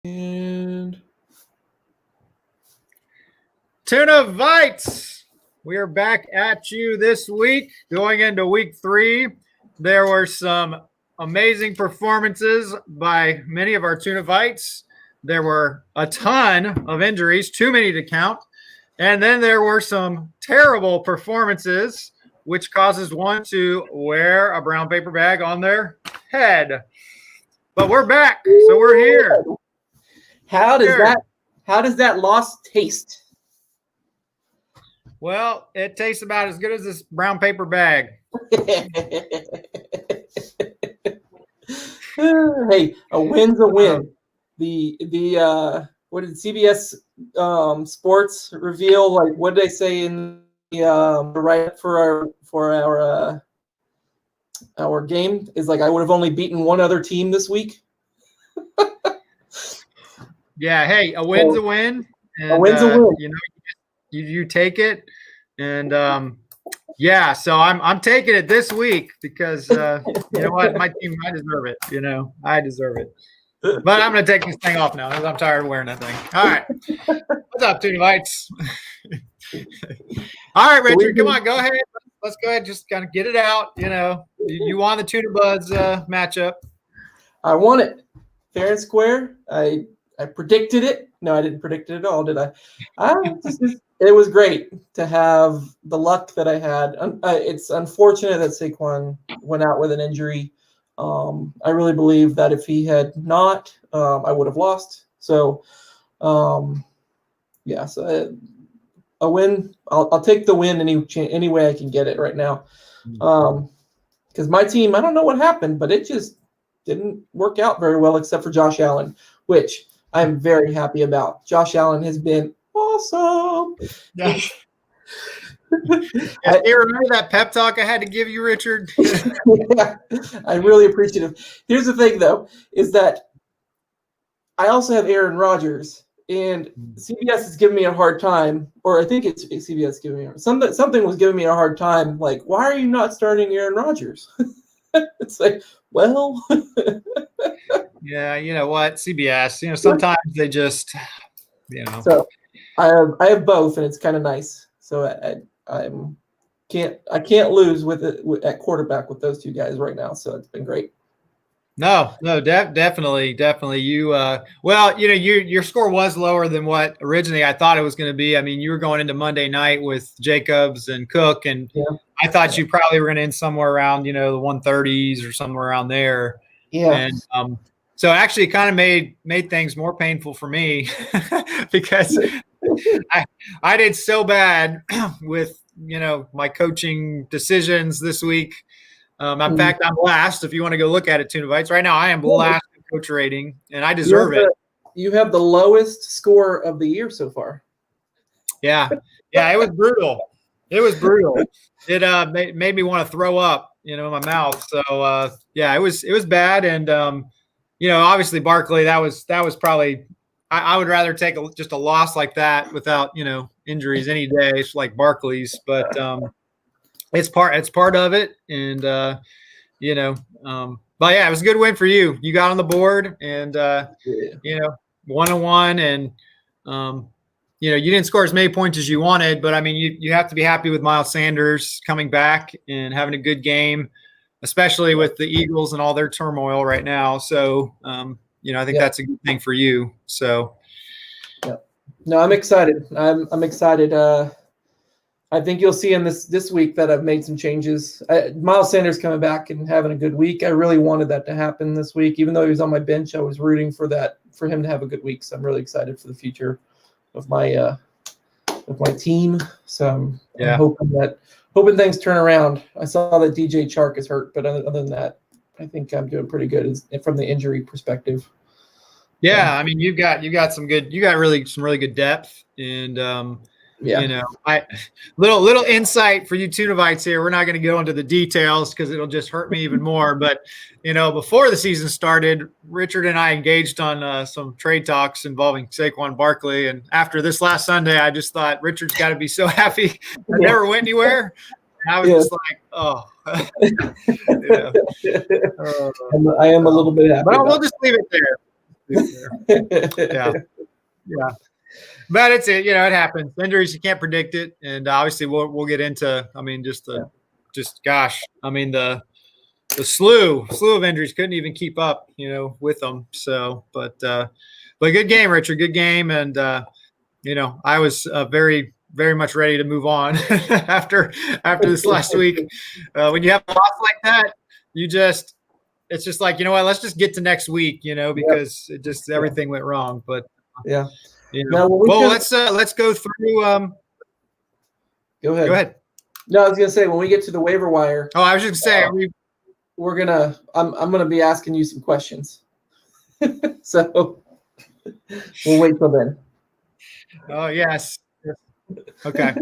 And Tunavites, we are back at you this week. Going into week 3, there were some amazing performances by many of our Tunavites. There were a ton of injuries, too many to count. And then there were some terrible performances, which causes one to wear a brown paper bag on their head. But we're back, so we're here. How does that loss taste? Well, it tastes about as good as this brown paper bag. Hey, a win's a win. What did CBS Sports reveal? Like, what did they say in the write-up for our game? Is like, I would have only beaten one other team this week. Yeah, hey, a win's a win. And, a win's a win. You know, you take it, and yeah. So I'm taking it this week because you know what, my team, I deserve it. You know, I deserve it. But I'm going to take this thing off now because I'm tired of wearing that thing. All right, what's up, Tunavites? All right, Richard, come on, go ahead. Let's go ahead, just kind of get it out. You know, you won the Tuna Buds matchup. I won it fair and square. I predicted it. No, I didn't predict it at all, did I? It was great to have the luck that I had. It's unfortunate that Saquon went out with an injury. I really believe that if he had not, I would have lost. So, yeah, so a win. I'll take the win any way I can get it right now. Because my team, I don't know what happened, but it just didn't work out very well except for Josh Allen, which I'm very happy about. Josh Allen has been awesome. Yeah. You remember that pep talk I had to give you, Richard? Yeah, I'm really appreciative. Here's the thing, though, is that I also have Aaron Rodgers, and CBS is giving me a hard time, or I think it's CBS giving me something was giving me a hard time. Like, why are you not starting Aaron Rodgers? It's like, well. Yeah, you know what, CBS. You know, sometimes they just, you know. So I have both, and it's kind of nice. So I can't lose with it at quarterback with those two guys right now. So it's been great. No, definitely. You, well, you know, your score was lower than what originally I thought it was going to be. I mean, you were going into Monday night with Jacobs and Cook, and yeah. I thought you probably were going to end somewhere around, you know, the 130s or somewhere around there. Yeah. And so actually, it kind of made things more painful for me because I did so bad with, you know, my coaching decisions this week. In fact, I'm last. If you want to go look at it, Tunavites, right now I am last in coach rating, and I deserve it. You have the lowest score of the year so far. Yeah, it was brutal. It was brutal. It made me want to throw up, you know, in my mouth. So yeah, it was bad, and you know, obviously Barkley, that was probably. I would rather take just a loss like that without, you know, injuries any day. It's like Barkley's, but it's part of it, and you know, but yeah, it was a good win for you. You got on the board, and you know, 1-1, and you know, you didn't score as many points as you wanted, but I mean, you have to be happy with Miles Sanders coming back and having a good game, especially with the Eagles and all their turmoil right now. So. You know, I think that's a good thing for you. So, yeah. No, I'm excited. I'm excited. I think you'll see in this week that I've made some changes. Miles Sanders coming back and having a good week. I really wanted that to happen this week, even though he was on my bench. I was rooting for him to have a good week. So I'm really excited for the future of my team. So I'm hoping things turn around. I saw that DJ Chark is hurt, but other than that. I think I'm doing pretty good from the injury perspective. Yeah, I mean, you got some really good depth, and you know, little insight for you Tunavites here. We're not going to go into the details because it'll just hurt me even more. But you know, before the season started, Richard and I engaged on some trade talks involving Saquon Barkley, and after this last Sunday, I just thought Richard's got to be so happy. I never went anywhere. I was just like, oh. I am a little bit happy. But we'll just leave it there. Yeah. Yeah. But it's it happens. Injuries, you can't predict it. And obviously we'll get into, the slew of injuries, couldn't even keep up, with them. So, but good game, Richard, good game. And, I was very, very much ready to move on after this last week. When you have a loss like that, it's just like, what, let's just get to next week, because it just, everything went wrong. But yeah. Now, let's go through. Go ahead. Go ahead. No, I was gonna say when we get to the waiver wire. Oh, I was just gonna say I'm gonna be asking you some questions. So we'll wait till then. Oh yes. Okay.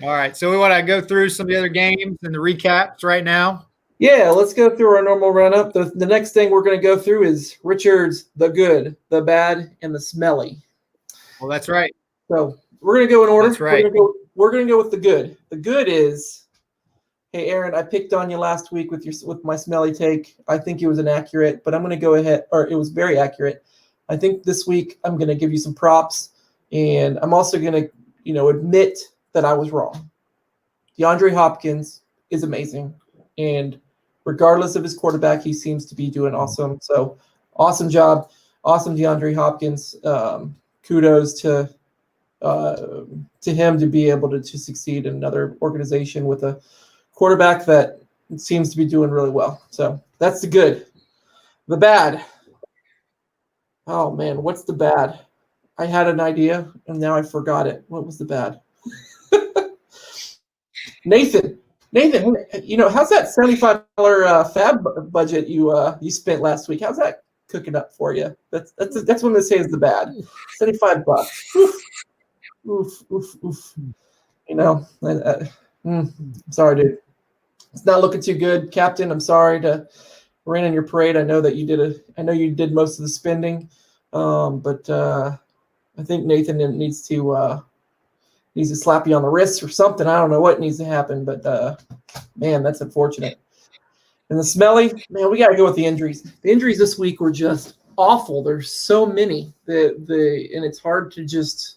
All right. So we want to go through some of the other games and the recaps right now. Yeah, let's go through our normal run up. The next thing we're gonna go through is Richard's the good, the bad, and the smelly. Well, that's right. So we're going to go in order. That's right. We're going to go with the good. The good is, hey, Aaron, I picked on you last week with my smelly take. I think it was inaccurate, but I'm going to go ahead, or it was very accurate. I think this week I'm going to give you some props, and I'm also going to, admit that I was wrong. DeAndre Hopkins is amazing, and regardless of his quarterback, he seems to be doing awesome. So awesome job. Awesome DeAndre Hopkins. Kudos to him to be able to succeed in another organization with a quarterback that seems to be doing really well. So that's the good. The bad. Oh, man, what's the bad? I had an idea, and now I forgot it. What was the bad? Nathan, how's that $75 fab budget you spent last week? How's that cooking up for you? That's what I'm gonna say is the bad. $75. Oof. Sorry, dude. It's not looking too good, Captain. I'm sorry to rain on your parade. I know you did most of the spending, but I think Nathan needs to slap you on the wrist or something. I don't know what needs to happen, but man, that's unfortunate. And the smelly, man, we got to go with the injuries. The injuries this week were just awful. There's so many and it's hard to just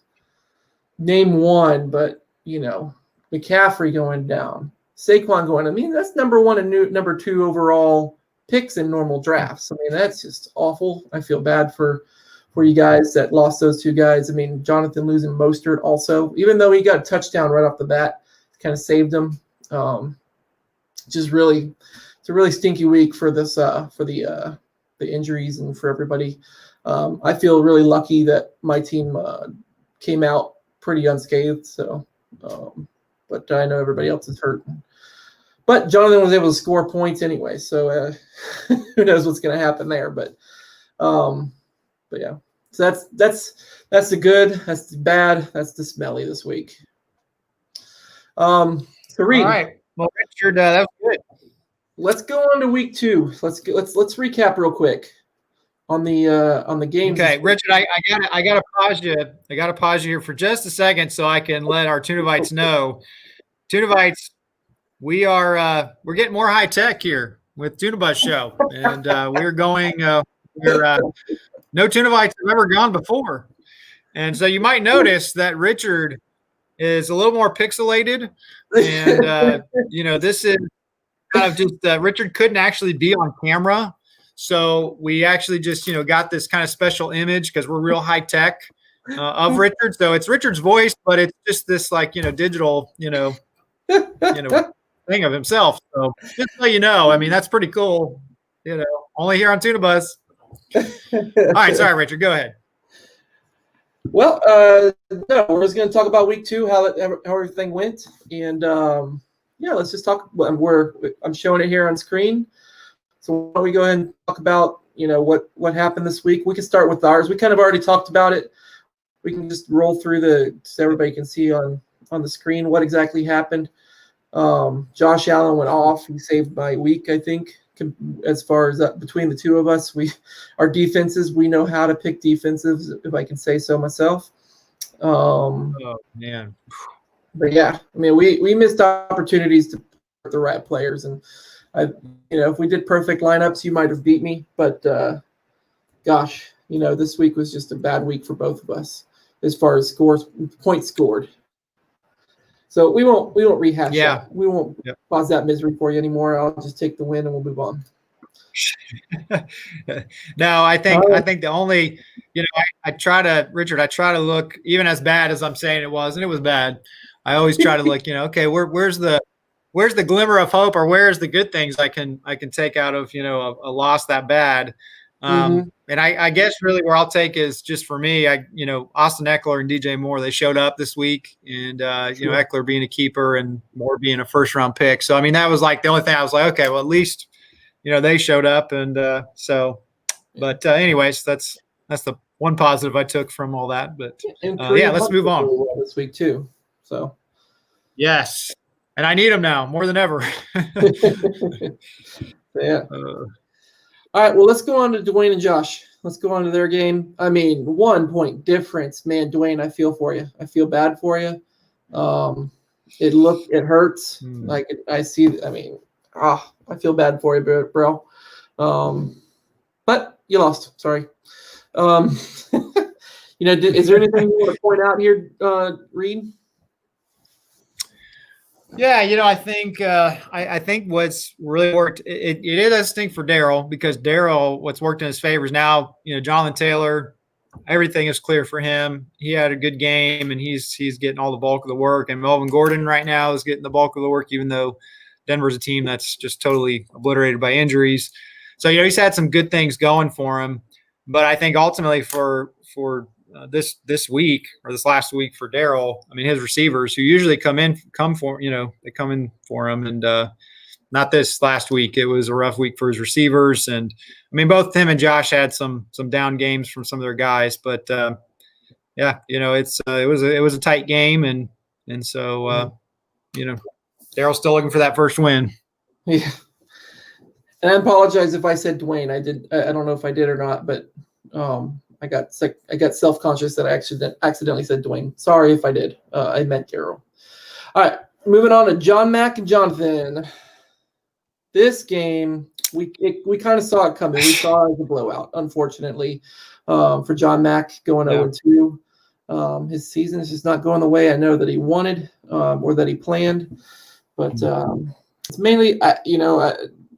name one, but McCaffrey going down, Saquon going. I mean, that's number one and number two overall picks in normal drafts. I mean, that's just awful. I feel bad for you guys that lost those two guys. I mean, Jonathan losing Mostert also, even though he got a touchdown right off the bat, kind of saved him. Just really. It's a really stinky week for this for the injuries and for everybody. I feel really lucky that my team came out pretty unscathed. So, but I know everybody else is hurt. But Jonathan was able to score points anyway, so who knows what's going to happen there? But yeah. So that's the good. That's the bad. That's the smelly this week. So Reid. All right. Well, Richard, that was good. Let's go on to week 2. Let's recap real quick on the games. Okay, Richard, I gotta pause you. I gotta pause you here for just a second so I can let our Tunavites know. Tunavites, we're getting more high tech here with Tunabuzz show, and we're going. No Tunavites have ever gone before, and so you might notice that Richard is a little more pixelated, and this is. Kind of just Richard couldn't actually be on camera, so we actually just got this kind of special image because we're real high tech of Richard. So it's Richard's voice, but it's just this digital thing of himself. So just so you know, I mean that's pretty cool. Only here on Tunabuzz. All right, sorry, Richard, go ahead. Well, no, we're just going to talk about week 2, how everything went, and. Yeah, let's just talk. I'm showing it here on screen. So why don't we go ahead and talk about what happened this week? We can start with ours. We kind of already talked about it. We can just roll through so everybody can see on the screen what exactly happened. Josh Allen went off. He saved my week, I think. As far as between the two of us, our defenses, we know how to pick defenses, if I can say so myself. Oh man. But yeah, I mean, we missed opportunities to put the right players, and if we did perfect lineups, you might have beat me. But gosh, this week was just a bad week for both of us as far as points scored. So we won't rehash that. We won't cause that misery for you anymore. I'll just take the win and we'll move on. No, I think the only, I try to look, even as bad as I'm saying it was, and it was bad. I always try to look, okay, where's the glimmer of hope, or where's the good things I can take out of, a loss that bad. And I guess really where I'll take is just for me, Austin Eckler and DJ Moore, they showed up this week, and, Eckler being a keeper and Moore being a first round pick. So, I mean, that was like the only thing I was like, okay, well, at least, they showed up. And anyways, that's the one positive I took from all that. But let's move on this week too. So, yes. And I need them now more than ever. Yeah. All right, well, let's go on to Dwayne and Josh. Let's go on to their game. I mean, 1 point difference. Man, Dwayne, I feel for you. I feel bad for you. It hurts. Like I see, I mean, I feel bad for you, bro. But you lost. Sorry. Is there anything you want to point out here, Reid? Yeah, I think I think what's really worked, it is a stink for Darrell, because Darrell, what's worked in his favor is now, Jonathan Taylor, everything is clear for him. He had a good game, and he's getting all the bulk of the work. And Melvin Gordon right now is getting the bulk of the work, even though Denver's a team that's just totally obliterated by injuries. So, he's had some good things going for him. But I think ultimately for this week, or this last week for Darrell, I mean, his receivers, who usually come in for him, and not this last week. It was a rough week for his receivers, and I mean, both him and Josh had some down games from some of their guys, but it was a tight game, and so Darrell's still looking for that first win. Yeah, and I apologize if I said Dwayne. I don't know if I did or not, but I got self-conscious that I accidentally said Dwayne. Sorry if I did. I meant Darrell. All right, moving on to John Mack and Jonathan. This game, we kind of saw it coming. We saw it as a blowout, unfortunately, for John Mack going 0-2. His season is just not going the way I know that he wanted or that he planned. But it's mainly,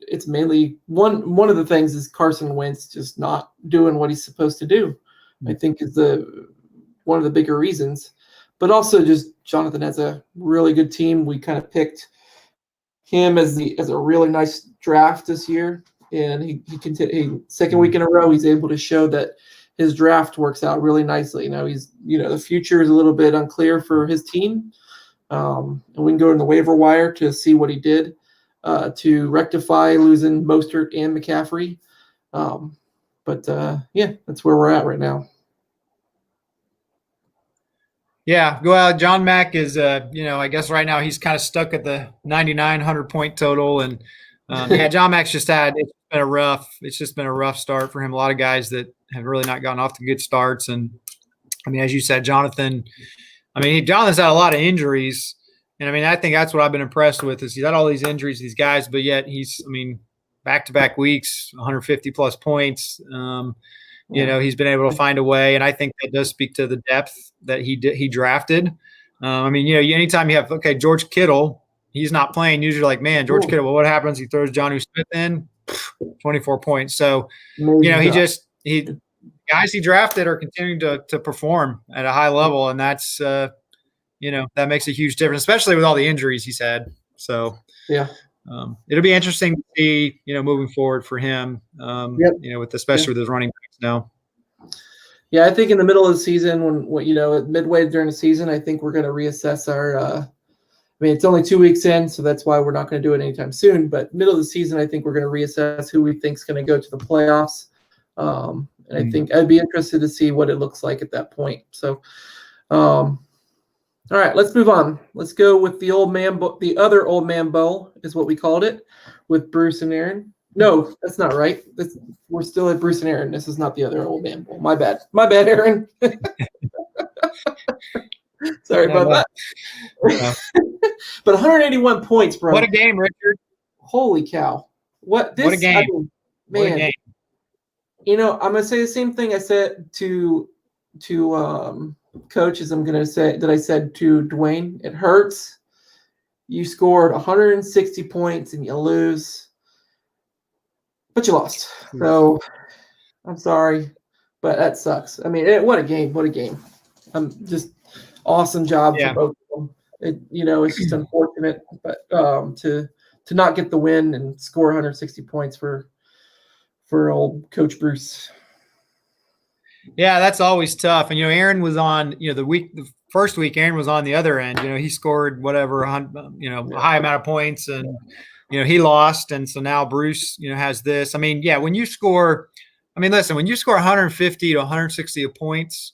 it's mainly one of the things is Carson Wentz just not doing what he's supposed to do. I think is one of the bigger reasons, but also just Jonathan has a really good team. We kind of picked him as a really nice draft this year, and he second week in a row he's able to show that his draft works out really nicely. The future is a little bit unclear for his team, and we can go in the waiver wire to see what he did to rectify losing Mostert and McCaffrey. But that's where we're at right now. Yeah, well, John Mack is, I guess right now he's kind of stuck at the 9,900 point total, and John Mack's it's just been a rough start for him. A lot of guys that have really not gotten off to good starts, and I mean, as you said, Jonathan's had a lot of injuries. And I mean, I think that's what I've been impressed with is he's had all these injuries, these guys, but yet he's, back-to-back weeks, 150 plus points. He's been able to find a way, and I think that does speak to the depth that he drafted. Anytime you have George Kittle, he's not playing. Usually, like, man, George Kittle. Well, what happens? He throws Jonnu Smith in, 24 points. So, guys he drafted are continuing to perform at a high level, and that's that makes a huge difference, especially with all the injuries he's had. So, it'll be interesting to see, moving forward for him, especially with his running backs now. Yeah, I think in the middle of the season, midway during the season, I think we're going to reassess our it's only 2 weeks in, so that's why we're not going to do it anytime soon. But middle of the season, I think we're going to reassess who we think is going to go to the playoffs. And I think I'd be interested to see what it looks like at that point. So, all right, let's move on. Let's go with the other old man bowl is what we called it, with Bruce and Aaron. No, that's not right. We're still at Bruce and Aaron. This is not the other old man bowl. My bad, Aaron. Sorry about that. But 181 points, bro. What a game, Richard. Holy cow. What a game. What a game. I'm gonna say the same thing I said to Coach as I'm gonna say that I said to Dwayne. It hurts. You scored 160 points and you lose, but you lost. So I'm sorry, but that sucks. I mean, what a game! What a game! Just awesome job for both of them. It's just unfortunate, but to not get the win and score 160 points for old Coach Bruce. Yeah, that's always tough. And Aaron was on. The first week, Aaron was on the other end. He scored whatever, a high amount of points, and he lost. And so now Bruce, has this. I mean, yeah, when you score, listen, when you score 150 to 160 points,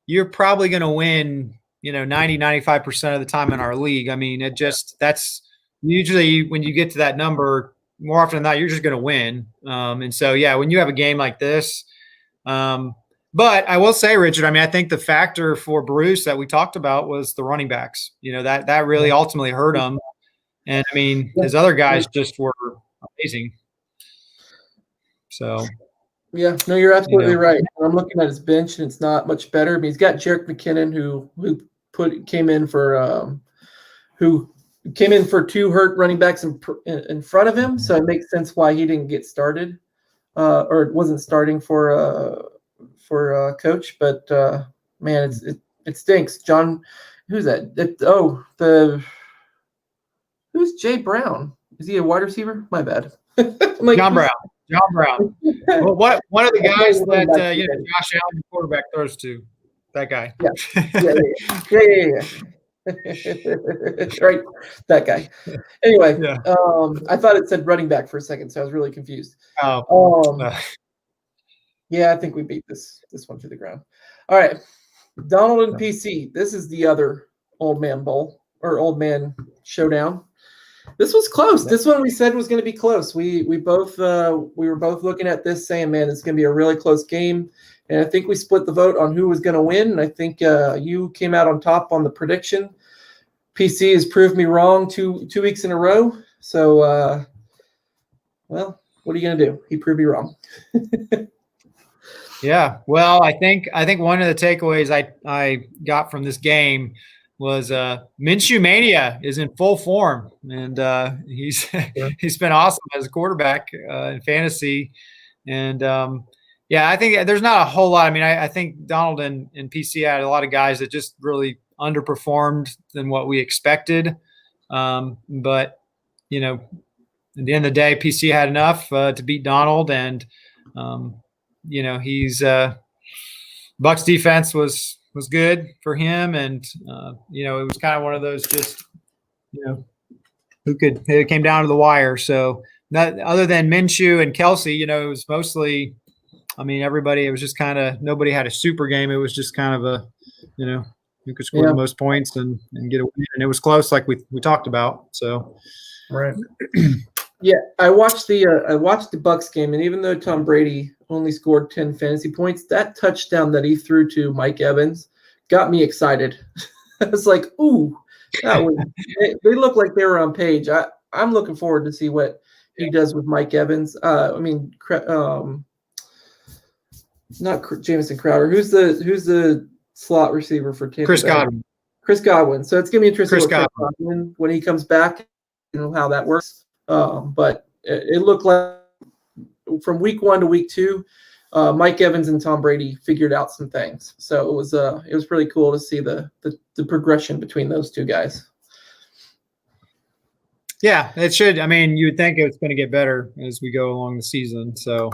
you're probably going to win. 90-95% of the time in our league. I mean, that's usually when you get to that number, more often than not, you're just going to win. And so, yeah, when you have a game like this, but I will say, Richard, I think the factor for Bruce that we talked about was the running backs. That really ultimately hurt him. And his other guys just were amazing. So. Yeah, no, you're absolutely right. I'm looking at his bench, and it's not much better. He's got Jerick McKinnon, who came in for two hurt running backs in front of him. So it makes sense why he didn't get started, or it wasn't starting for Coach. But man, it stinks. John, who's that? Who's Jay Brown? Is he a wide receiver? My bad. John Brown. Well, one of the guys that Josh Allen, the quarterback, throws to. That guy. Yeah. Right, that guy. Anyway, I thought it said running back for a second, so I was really confused. Yeah, I think we beat this one to the ground. All right, Donald and PC. This is the other old man bowl or old man showdown. This was close. This one we said was going to be close. We were both looking at this saying, man, it's going to be a really close game. And I think we split the vote on who was going to win. And I think you came out on top on the prediction. PC has proved me wrong two weeks in a row. So, well, what are you going to do? He proved me wrong. Yeah. Well, I think one of the takeaways I got from this game was Minshew Mania is in full form, and he's been awesome as a quarterback in fantasy. And I think there's not a whole lot. I think Donald and PC had a lot of guys that just really underperformed than what we expected. But at the end of the day, PC had enough to beat Donald, and he's Bucs defense was good for him, and it was kind of one of those just it came down to the wire. So other than Minshew and Kelsey, it was mostly everybody, it was just kind of nobody had a super game. It was just kind of a who could score the most points and get a win, and it was close like we talked about. So right. Yeah, I watched the Bucs game, and even though Tom Brady only scored 10 fantasy points, that touchdown that he threw to Mike Evans got me excited. I was like, ooh, they look like they were on page. I'm looking forward to see what he does with Mike Evans. Not Jamison Crowder. Who's the slot receiver for Tampa Bay? Chris Godwin. So it's going to be interesting Chris Godwin when he comes back, how that works. But it looked like from week 1 to week 2, Mike Evans and Tom Brady figured out some things. So it was pretty cool to see the progression between those two guys. Yeah, it should. You would think it's going to get better as we go along the season. So,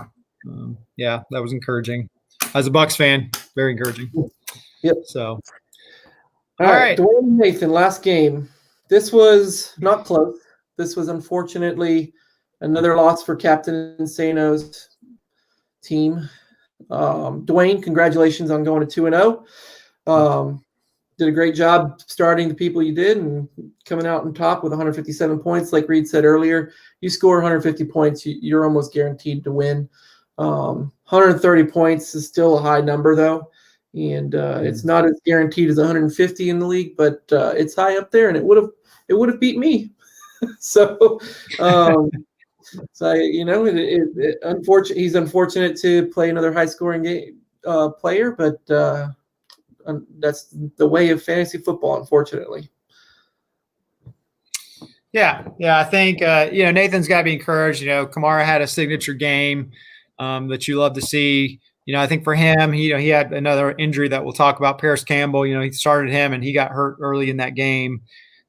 that was encouraging. As a Bucs fan, very encouraging. Yep. So, all right. Dwayne and Nathan, last game. This was not close. This was unfortunately another loss for Captain Insano's team. Dwayne, congratulations on going to 2-0. Did a great job starting the people you did and coming out on top with 157 points. Like Reid said earlier, you score 150 points, you're almost guaranteed to win. 130 points is still a high number, though. And it's not as guaranteed as 150 in the league, but it's high up there, and it would have beat me. So So he's unfortunate to play another high scoring game player, but that's the way of fantasy football, unfortunately. Yeah. I think Nathan's got to be encouraged. Kamara had a signature game that you love to see. I think for him, he had another injury that we'll talk about. Paris Campbell, he started him and he got hurt early in that game,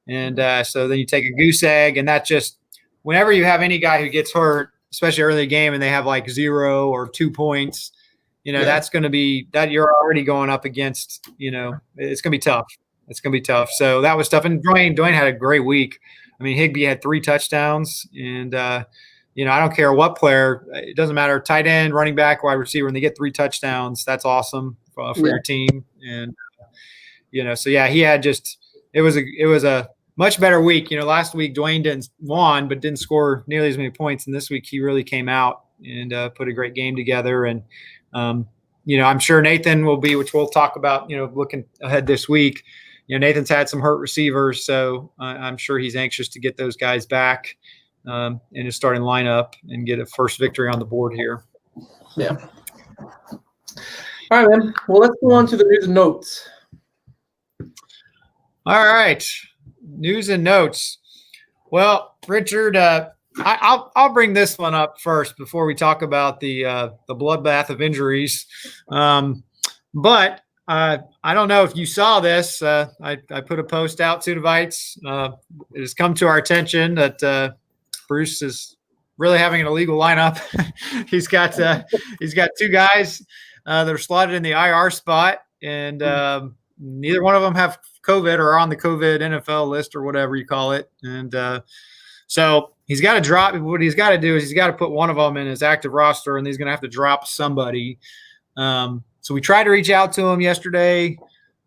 and so then you take a goose egg, and that just whenever you have any guy who gets hurt, especially early in the game, and they have like 0 or 2 points, that's going to be that you're already going up against. It's going to be tough. It's going to be tough. So that was tough. And Dwayne had a great week. I mean, Higbee had 3 touchdowns, and I don't care what player. It doesn't matter. Tight end, running back, wide receiver, and they get 3 touchdowns. That's awesome for your team. And so yeah, he had it was a much better week. Last week Dwayne won, but didn't score nearly as many points. And this week he really came out and put a great game together. And I'm sure Nathan will be, which we'll talk about. Looking ahead this week. Nathan's had some hurt receivers, so I'm sure he's anxious to get those guys back in his starting lineup and get a first victory on the board here. Yeah. All right, man. Well, let's go on to the news and notes. All right, news and notes. Well, Richard, I'll bring this one up first before we talk about the bloodbath of injuries. But I don't know if you saw this. I put a post out, Tunavites. It has come to our attention that Bruce is really having an illegal lineup. He's got 2 guys that are slotted in the IR spot, and neither one of them have COVID or are on the COVID NFL list or whatever you call it. And so he's got to drop. What he's got to do is he's got to put one of them in his active roster, and he's going to have to drop somebody. So we tried to reach out to him yesterday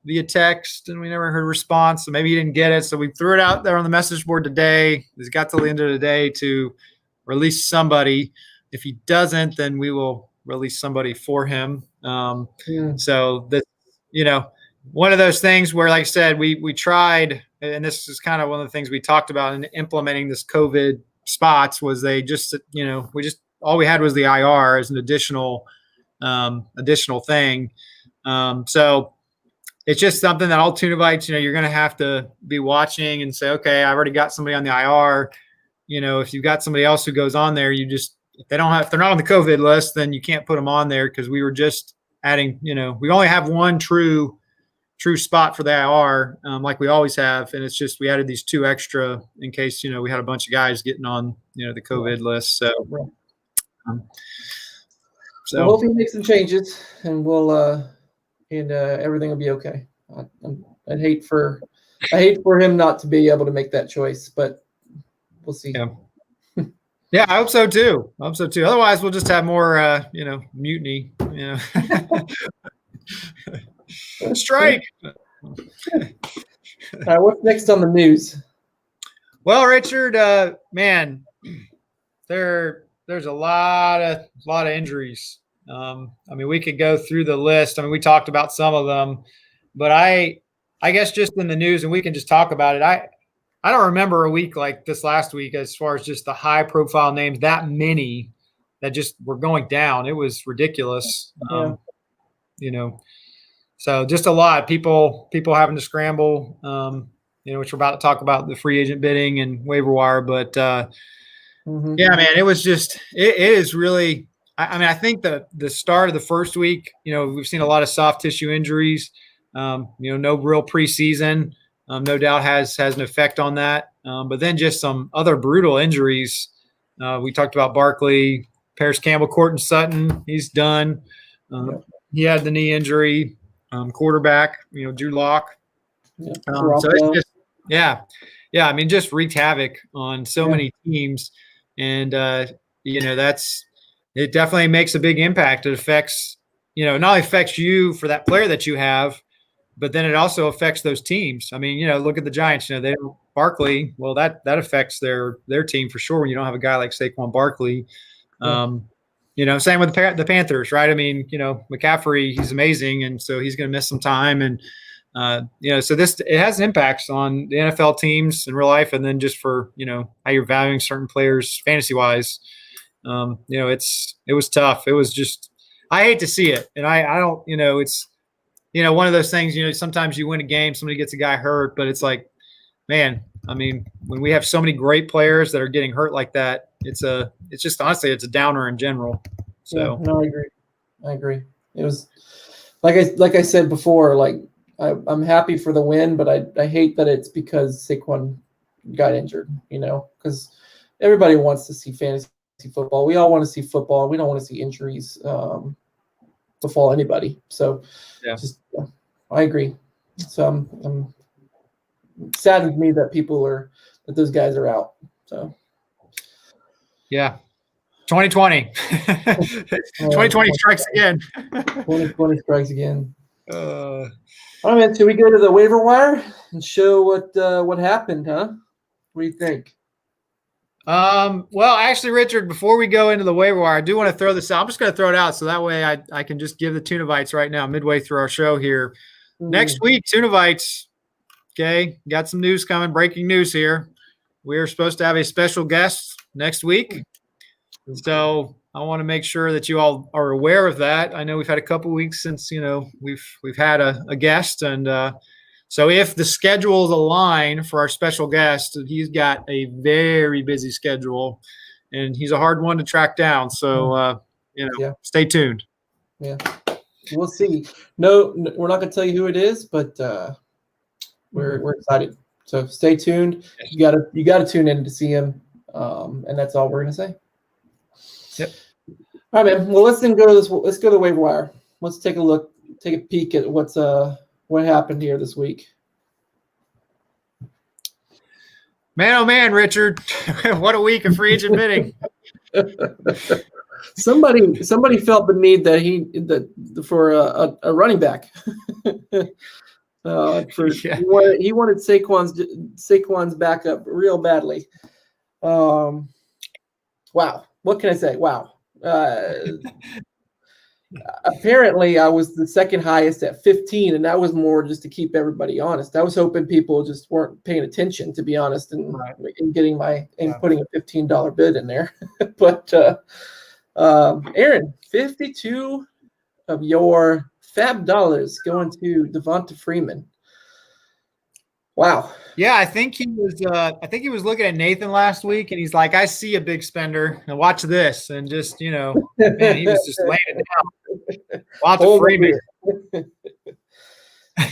via text, and we never heard a response. So maybe he didn't get it. So we threw it out there on the message board today. He's got till the end of the day to release somebody. If he doesn't, then we will release somebody for him. So this, one of those things where, like I said, we tried, and this is kind of one of the things we talked about in implementing this COVID spots was they just, all we had was the IR as an additional thing. So it's just something that all Tunavites, you're going to have to be watching and say, okay, I've already got somebody on the IR. If you've got somebody else who goes on there, if they're not on the COVID list, then you can't put them on there because we were just adding, we only have one true spot for the IR, like we always have. And it's just, we added these 2 extra in case, we had a bunch of guys getting on, the COVID list. So, So hopefully he makes some changes, and we'll everything will be okay. I'd hate for him not to be able to make that choice, but we'll see. Yeah, I hope so too. Otherwise, we'll just have more, mutiny. Strike. All right, what's next on the news? Well, Richard, man, there's a lot of injuries. We could go through the list. We talked about some of them, but I guess just in the news, and we can just talk about it. I don't remember a week like this last week as far as just the high profile names, that many that just were going down. It was ridiculous. So just a lot of people having to scramble, which we're about to talk about the free agent bidding and waiver wire, but yeah, man, it was just, it is really, I think the start of the first week, we've seen a lot of soft tissue injuries, no real preseason, no doubt has an effect on that. But then just some other brutal injuries. We talked about Barkley, Paris Campbell, Courtland Sutton, he's done. He had the knee injury, quarterback, Drew Lock. So it's just, just wreaked havoc on so many teams. And, it definitely makes a big impact. It affects, not only affects you for that player that you have, but then it also affects those teams. Look at the Giants, they don't Barkley. Well, that affects their team for sure when you don't have a guy like Saquon Barkley. Same with the Panthers, right? McCaffrey, he's amazing. And so he's going to miss some time. And So it has impacts on the NFL teams in real life, and then just for how you're valuing certain players fantasy wise. It was tough. It was just, I hate to see it, and I don't, it's one of those things. Sometimes you win a game, somebody gets a guy hurt, but it's like, man, I mean, when we have so many great players that are getting hurt like that, it's just honestly, it's a downer in general. So yeah, no, I agree. It was like I said before, like I'm happy for the win, but I hate that it's because Saquon got injured, because everybody wants to see fantasy football. We all want to see football. We don't want to see injuries befall anybody. So I agree. So I'm saddened me that that those guys are out. So yeah. 2020. 2020 strikes again. 2020 strikes again. All right, man. Should we go to the waiver wire and show what happened, huh? What do you think? Well, actually, Richard, before we go into the waiver wire, I do want to throw this out. I'm just going to throw it out so that way I can just give the Tunavites right now, midway through our show here. Next week, Tunavites, okay, got some news coming, breaking news here. We are supposed to have a special guest next week. So I want to make sure that you all are aware of that. I know we've had a couple weeks since, we've had a guest. And so if the schedules align for our special guest, he's got a very busy schedule and he's a hard one to track down. So, stay tuned. Yeah, we'll see. No, we're not going to tell you who it is, but we're excited. So stay tuned. You gotta tune in to see him. And that's all we're going to say. Yep. All right, man. Well, let's go to the waiver wire. Let's take a peek at what happened here this week. Man, oh man, Richard, what a week of free agent bidding. Somebody felt the need for a running back. He wanted Saquon's backup real badly. Wow. What can I say? Wow. Apparently, I was the second highest at 15, and that was more just to keep everybody honest. I was hoping people just weren't paying attention, to be honest, and getting putting a $15 bid in there. But Aaron, 52 of your fab dollars going to Devonta Freeman. Wow. Yeah, I think he was looking at Nathan last week, and he's like, "I see a big spender, and watch this," and just man, he was just laying it down. Lots of Freeman.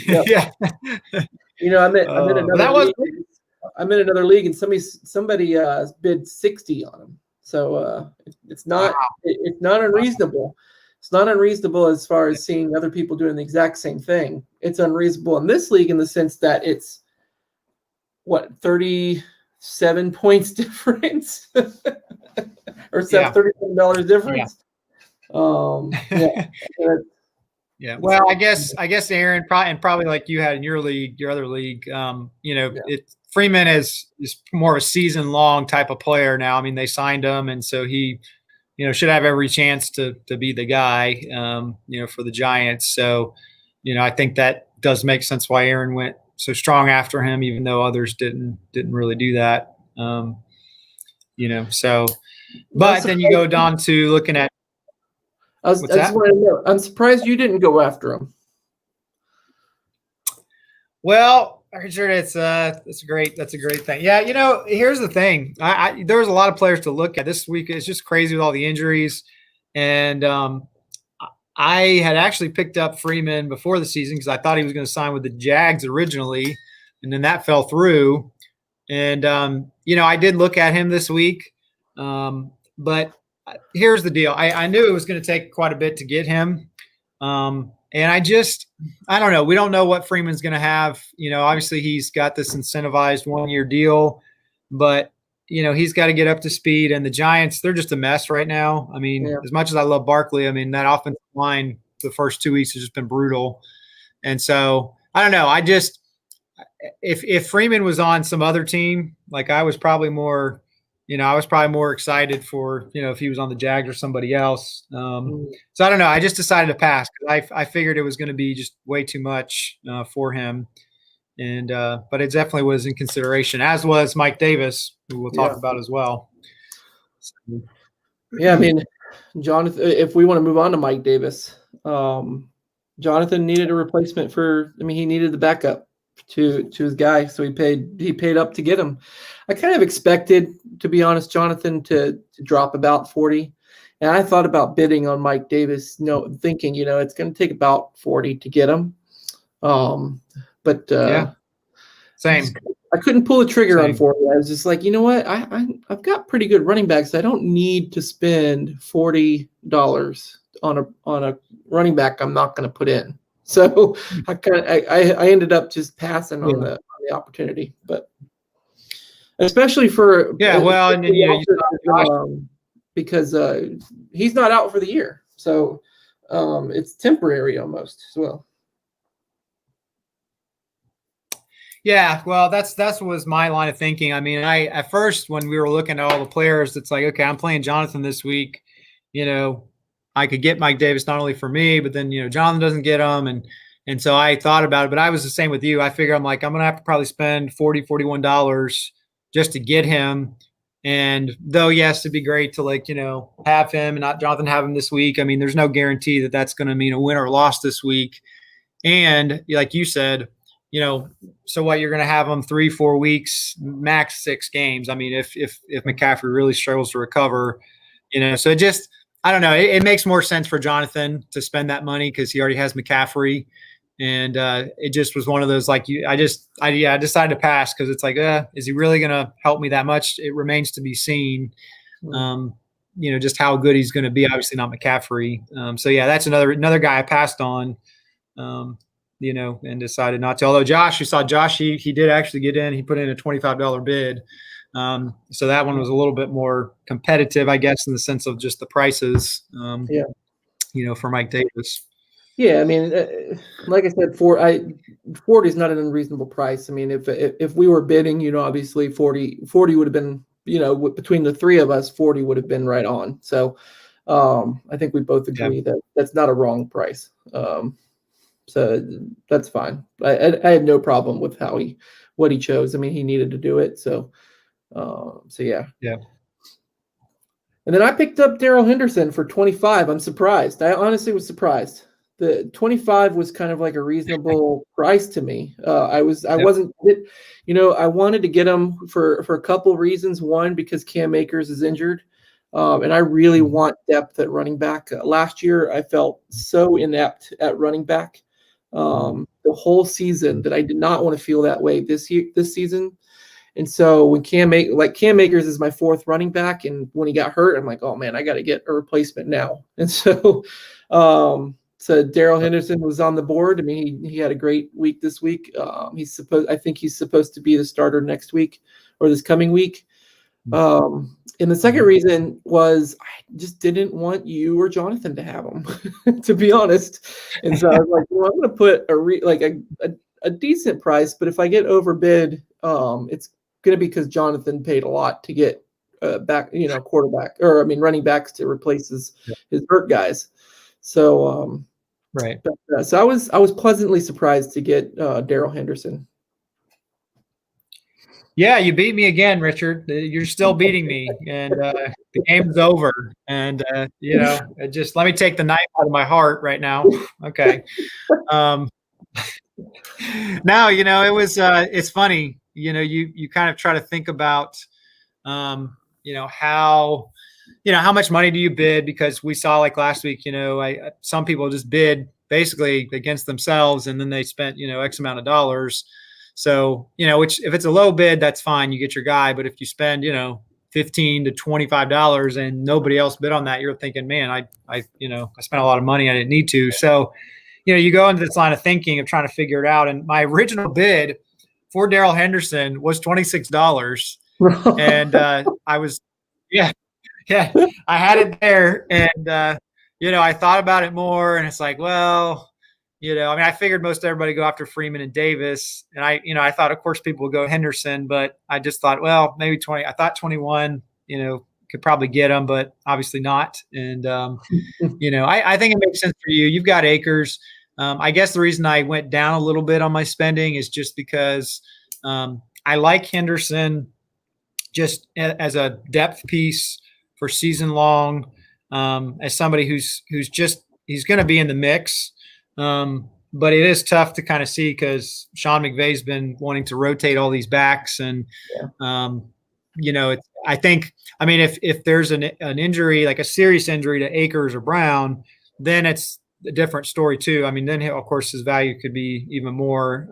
Yeah. I'm in another league, and somebody bid 60 on him. So it's not unreasonable. It's not unreasonable as far as seeing other people doing the exact same thing. It's unreasonable in this league in the sense that it's 37 points difference or $37 difference. Yeah. Well, I guess Aaron probably like you had in your other league, Freeman is more of a season long type of player now. I mean, they signed him, and so he, should have every chance to be the guy, for the Giants. So, I think that does make sense why Aaron went so strong after him, even though others didn't really do that. So, but then you go down to looking at. I just want to know. I'm surprised you didn't go after him. Well, Richard, that's a great thing. Yeah, here's the thing. There was a lot of players to look at this week. It's just crazy with all the injuries, and I had actually picked up Freeman before the season because I thought he was going to sign with the Jags originally, and then that fell through. And I did look at him this week, but here's the deal. I knew it was going to take quite a bit to get him. And I don't know. We don't know what Freeman's going to have. Obviously he's got this incentivized 1-year deal, but he's got to get up to speed, and the Giants, they're just a mess right now. I mean, as much as I love Barkley, I mean, that offensive line the first 2 weeks has just been brutal. And so I don't know. If Freeman was on some other team, like I was probably more, I was probably more excited for, if he was on the Jags or somebody else. So I don't know. I just decided to pass because I figured it was going to be just way too much for him. And but it definitely was in consideration, as was Mike Davis, who we'll talk about as well. So. Yeah, I mean, Jonathan, if we want to move on to Mike Davis, Jonathan needed a replacement he needed the backup to his guy, so he paid up to get him. I kind of expected, to be honest, Jonathan to drop about 40. And I thought about bidding on Mike Davis, thinking, it's going to take about 40 to get him. But yeah, same. I couldn't pull the trigger on 40. I was just like, you know what? I've got pretty good running backs. I don't need to spend $40 on a running back I'm not going to put in. So I ended up just passing on the opportunity, but especially for because he's not out for the year, so it's temporary almost as well. Yeah, well, that's what was my line of thinking. I mean, at first when we were looking at all the players, it's like, okay, I'm playing Jonathan this week. I could get Mike Davis not only for me, but then Jonathan doesn't get him, and so I thought about it. But I was the same with you. I figure I'm gonna have to probably spend $41 just to get him. And though yes, it'd be great to have him and not Jonathan have him this week. I mean, there's no guarantee that that's going to mean a win or loss this week. And like you said. So what, you're going to have them 3-4 weeks, max 6 games. I mean, if McCaffrey really struggles to recover, so it just, I don't know. It makes more sense for Jonathan to spend that money because he already has McCaffrey. And it just was one of those, I decided to pass because it's like, is he really going to help me that much? It remains to be seen, just how good he's going to be. Obviously not McCaffrey. So yeah, that's another guy I passed on. And decided not to. Although Josh, you saw Josh, he did actually get in. He put in a $25 bid. So that one was a little bit more competitive, I guess, in the sense of just the prices, for Mike Davis. Yeah, I mean, like I said, 40 is not an unreasonable price. I mean, if we were bidding, obviously 40 would have been, between the three of us, 40 would have been right on. So I think we both agree that that's not a wrong price. So that's fine. I had no problem with what he chose. I mean, he needed to do it. So yeah. Yeah. And then I picked up Darrell Henderson for 25. I'm surprised. I honestly was surprised. The 25 was kind of like a reasonable price to me. I wasn't, I wanted to get him for a couple reasons. One, because Cam Akers is injured. And I really want depth at running back. Last year, I felt so inept at running back. The whole season that I did not want to feel that way this season. And so when Cam Akers is my fourth running back, and when he got hurt, I'm like, oh man, I got to get a replacement now. And so, Darrell Henderson was on the board. I mean, he had a great week this week. I think he's supposed to be the starter next week or this coming week. And the second reason was I just didn't want you or Jonathan to have him, to be honest. And so I was like, well, I'm going to put a decent price, but if I get overbid, it's going to be because Jonathan paid a lot to get running backs to replace his hurt guys. So right. But, so I was pleasantly surprised to get Darrell Henderson. Yeah, you beat me again, Richard. You're still beating me, and the game's over. And just let me take the knife out of my heart right now. Okay. Now it was. It's funny. You kind of try to think about, how much money do you bid? Because we saw last week, some people just bid basically against themselves, and then they spent X amount of dollars. So, which if it's a low bid, that's fine. You get your guy. But if you spend, $15 to $25 and nobody else bid on that, you're thinking, man, I spent a lot of money. I didn't need to. So, you go into this line of thinking of trying to figure it out. And my original bid for Darrell Henderson was $26. And I was, I had it there. And, I thought about it more, and it's like, well, I figured most everybody go after Freeman and Davis. And I thought, of course, people would go Henderson, but I just thought, well, maybe 20. I thought 21, could probably get him, but obviously not. And, I think it makes sense for you. You've got Akers. I guess the reason I went down a little bit on my spending is just because I like Henderson just as a depth piece for season long, as somebody who's he's going to be in the mix. But it is tough to kind of see because Sean McVay's been wanting to rotate all these backs. And, I think, if there's an injury, like a serious injury to Akers or Brown, then it's a different story too. Then of course his value could be even more,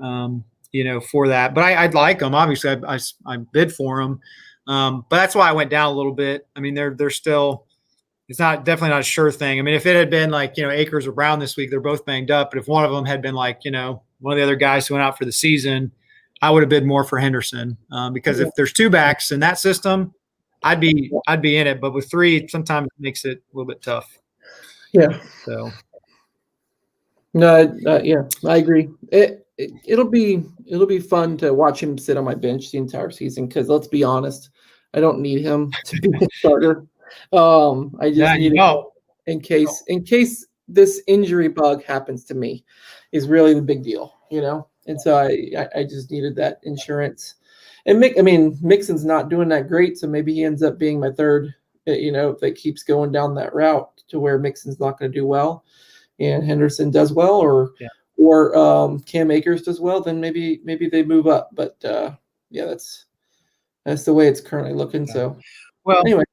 for that. But I'd like him. Obviously, I bid for him. But that's why I went down a little bit. They're still. It's definitely not a sure thing. If it had been like, Akers or Brown this week, they're both banged up. But if one of them had been like, one of the other guys who went out for the season, I would have bid more for Henderson because if there's two backs in that system, I'd be in it. But with three, sometimes it makes it a little bit tough. Yeah. So. No, I agree. It'll be fun to watch him sit on my bench the entire season because let's be honest, I don't need him to be a starter. I just need him in case this injury bug happens to me is really the big deal, And so I just needed that insurance. And Mixon's not doing that great, so maybe he ends up being my third. If it keeps going down that route to where Mixon's not going to do well, and Henderson does well, or Cam Akers does well, then maybe they move up. But that's the way it's currently looking. So anyway.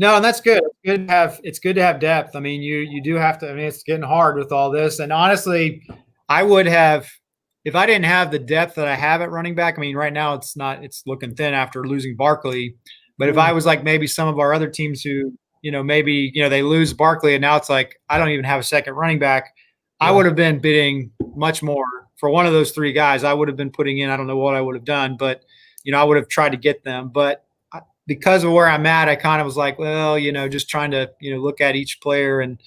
No, and that's good. It's good to have depth. You do have to. It's getting hard with all this. And honestly, I would have if I didn't have the depth that I have at running back. Right now it's looking thin after losing Barkley. But if I was like maybe some of our other teams who, maybe they lose Barkley and now it's like I don't even have a second running back, I would have been bidding much more for one of those three guys. I would have been putting in. I don't know what I would have done, but I would have tried to get them, but. Because of where I'm at, I kind of was like, well, just trying to, look at each player and,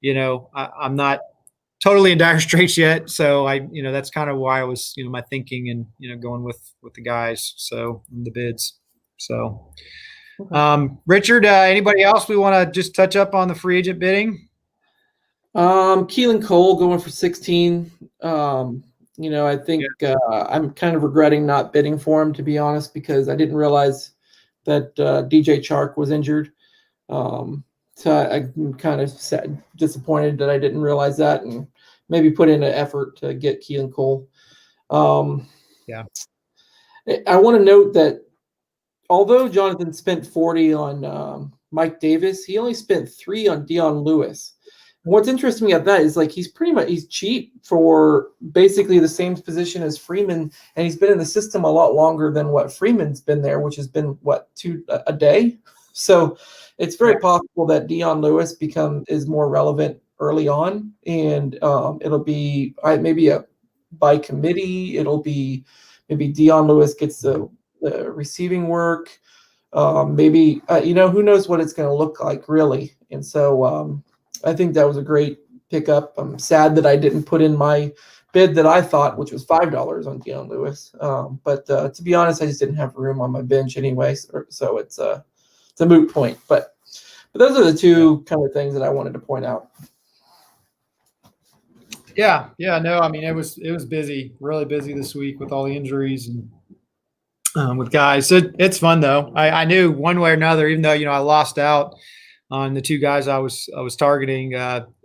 I'm not totally in dire straits yet. So that's kind of why I was, my thinking and, going with the guys. So the bids. So, Richard, anybody else we want to just touch up on the free agent bidding? Keelan Cole going for 16. I think I'm kind of regretting not bidding for him, to be honest, because I didn't realize that DJ Chark was injured. So I'm kind of disappointed that I didn't realize that and maybe put in an effort to get Keelan Cole. I want to note that although Jonathan spent 40 on Mike Davis, he only spent 3 on Dion Lewis. And what's interesting about that is he's cheap for basically the same position as Freeman, and he's been in the system a lot longer than what Freeman's been there, which has been a day. So it's very possible that Dion Lewis is more relevant early on, and it'll be maybe by committee. It'll be maybe Dion Lewis gets the receiving work. Maybe who knows what it's going to look like really, and so. I think that was a great pickup. I'm sad that I didn't put in my bid that I thought, which was $5 on Dion Lewis. But to be honest, I just didn't have room on my bench anyway, so it's a moot point. But those are the two kind of things that I wanted to point out. Yeah, no, it was busy, really busy this week with all the injuries and with guys. It's fun though. I knew one way or another, even though I lost out on the two guys I was targeting.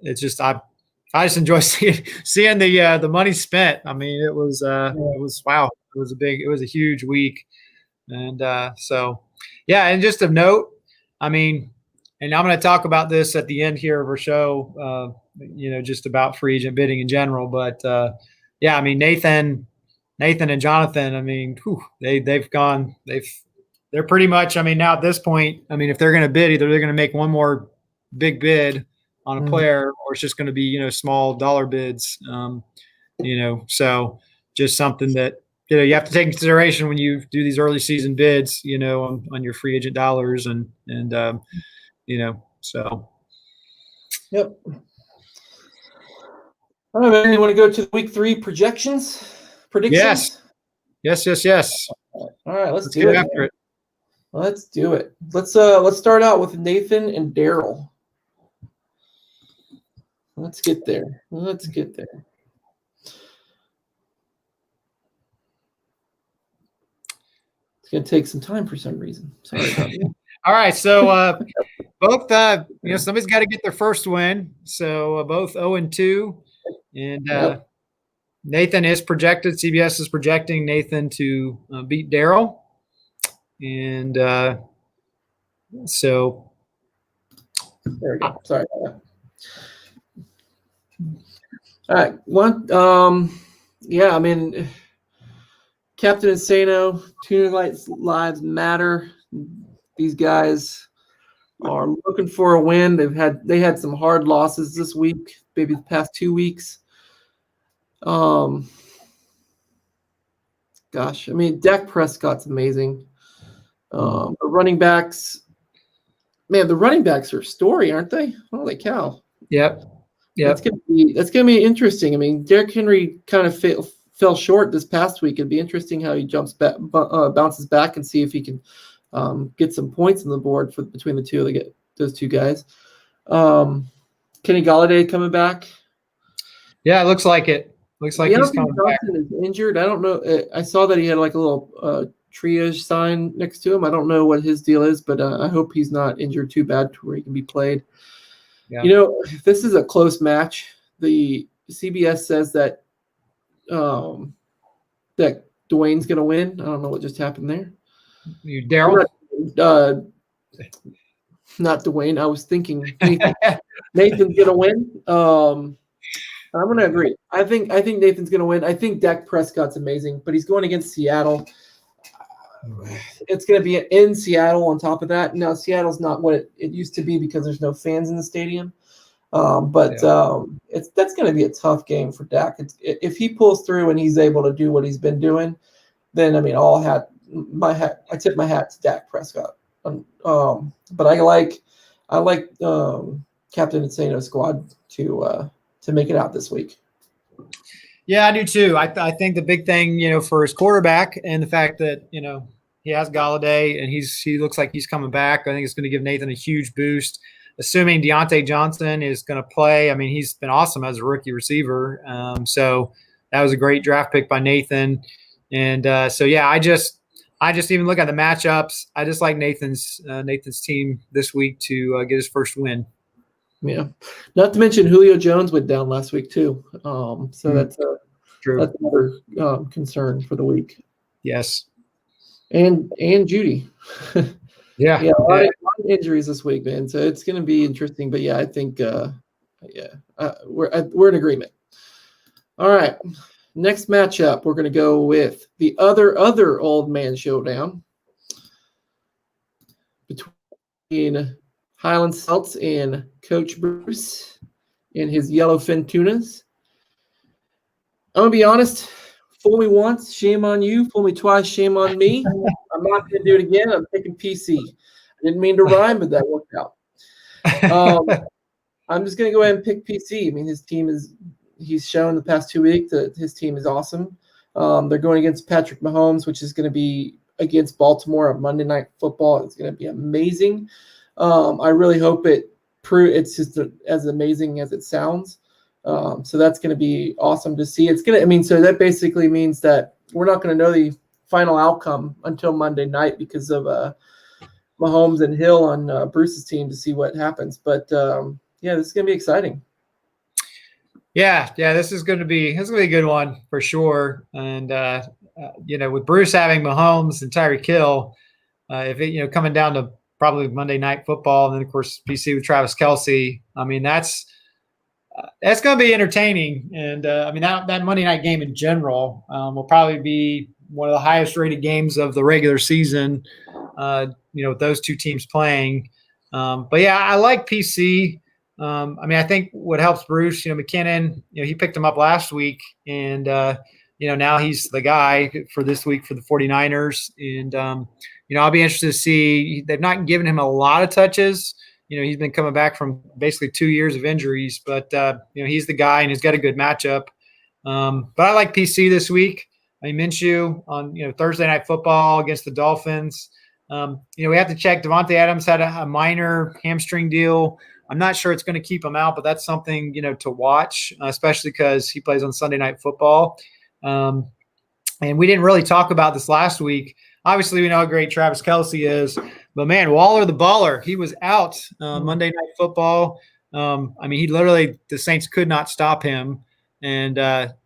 It's just I just enjoy seeing the money spent. It was wow. It was a huge week, and so yeah. And just of note, and I'm going to talk about this at the end here of our show. Just about free agent bidding in general, but Nathan and Jonathan. They're pretty much, now at this point, if they're going to bid, either they're going to make one more big bid on a player or it's just going to be, small dollar bids, so just something that, you have to take into consideration when you do these early season bids, on your free agent dollars and so. Yep. All right, man. You want to go to the week 3 predictions? Yes. All right, let's do it. After it. Let's do it. Let's start out with Nathan and Daryl. Let's get there. It's gonna take some time for some reason. Sorry about that. All right, so both somebody's got to get their first win. So both 0-2, and Yep. Nathan is projected. CBS is projecting Nathan to beat Daryl, and so There we go. Sorry about that. All right. Yeah, I mean, Captain Insano, Tunavites lives matter. These guys are looking for a win. They had some hard losses this week, maybe the past 2 weeks. Gosh, I mean, Dak Prescott's amazing. The running backs, man, the running backs are a story, aren't they? Holy cow! Yep. That's gonna be interesting. I mean, Derrick Henry kind of fell short this past week. It'd be interesting how he bounces back, and see if he can get some points on the board between the two. Those two guys. Kenny Golladay coming back. Yeah, it looks like it. Looks like he's coming back. Johnson is injured. I don't know. I saw that he had like a little triage sign next to him. I don't know what his deal is, but I hope he's not injured too bad to where he can be played. Yeah. You know, this is a close match. The CBS says that that Dwayne's going to win. I don't know what just happened there. Daryl? Not Dwayne. I was thinking Nathan. Nathan's going to win. I'm going to agree. I think Nathan's going to win. I think Dak Prescott's amazing, but he's going against Seattle. It's going to be in Seattle on top of that. Now, Seattle's not what it used to be because there's no fans in the stadium. That's going to be a tough game for Dak. If he pulls through and he's able to do what he's been doing, then I mean, I tip my hat to Dak Prescott. But I like Captain Insano's squad to make it out this week. Yeah, I do too. I think the big thing, for his quarterback and the fact that, he has Golladay and he looks like he's coming back. I think it's going to give Nathan a huge boost. Assuming Deontay Johnson is going to play. I mean, he's been awesome as a rookie receiver. So that was a great draft pick by Nathan. And I just even look at the matchups. I just like Nathan's team this week to get his first win. Yeah, not to mention Julio Jones went down last week too. That's true. That's another concern for the week. Yes, and Judy. Yeah, a lot of injuries this week, man. So it's going to be interesting. But yeah, I think we're in agreement. All right, next matchup, we're going to go with the other old man showdown between Highland Celts and Coach Bruce and his yellowfin tunas. I'm going to be honest. Fool me once, shame on you. Fool me twice, shame on me. I'm not going to do it again. I'm picking PC. I didn't mean to rhyme, but that worked out. I'm just going to go ahead and pick PC. I mean, he's shown the past 2 weeks that his team is awesome. They're going against Patrick Mahomes, which is going to be against Baltimore on Monday Night Football. It's going to be amazing. I really hope it's just as amazing as it sounds. So that's going to be awesome to see. So that basically means that we're not going to know the final outcome until Monday night because of Mahomes and Hill on Bruce's team to see what happens. But this is going to be exciting. Yeah, this is going to be a good one for sure. And with Bruce having Mahomes and Tyreek Hill, if it coming down to probably Monday Night Football, and then of course PC with Travis Kelce, I mean that's going to be entertaining. And that Monday night game in general will probably be one of the highest rated games of the regular season. With those two teams playing. But yeah, I like PC. I think what helps Bruce, McKinnon, he picked him up last week, and now he's the guy for this week for the 49ers. And I'll be interested to see. They've not given him a lot of touches. He's been coming back from basically 2 years of injuries, but he's the guy and he's got a good matchup. But I like PC this week. Minshew on Thursday Night Football against the Dolphins. We have to check. Devontae Adams had a minor hamstring deal. I'm not sure it's going to keep him out, but that's something, to watch, especially because he plays on Sunday Night Football. And we didn't really talk about this last week. Obviously, we know how great Travis Kelce is, but man, Waller the baller, he was out Monday Night Football. He literally, the Saints could not stop him, and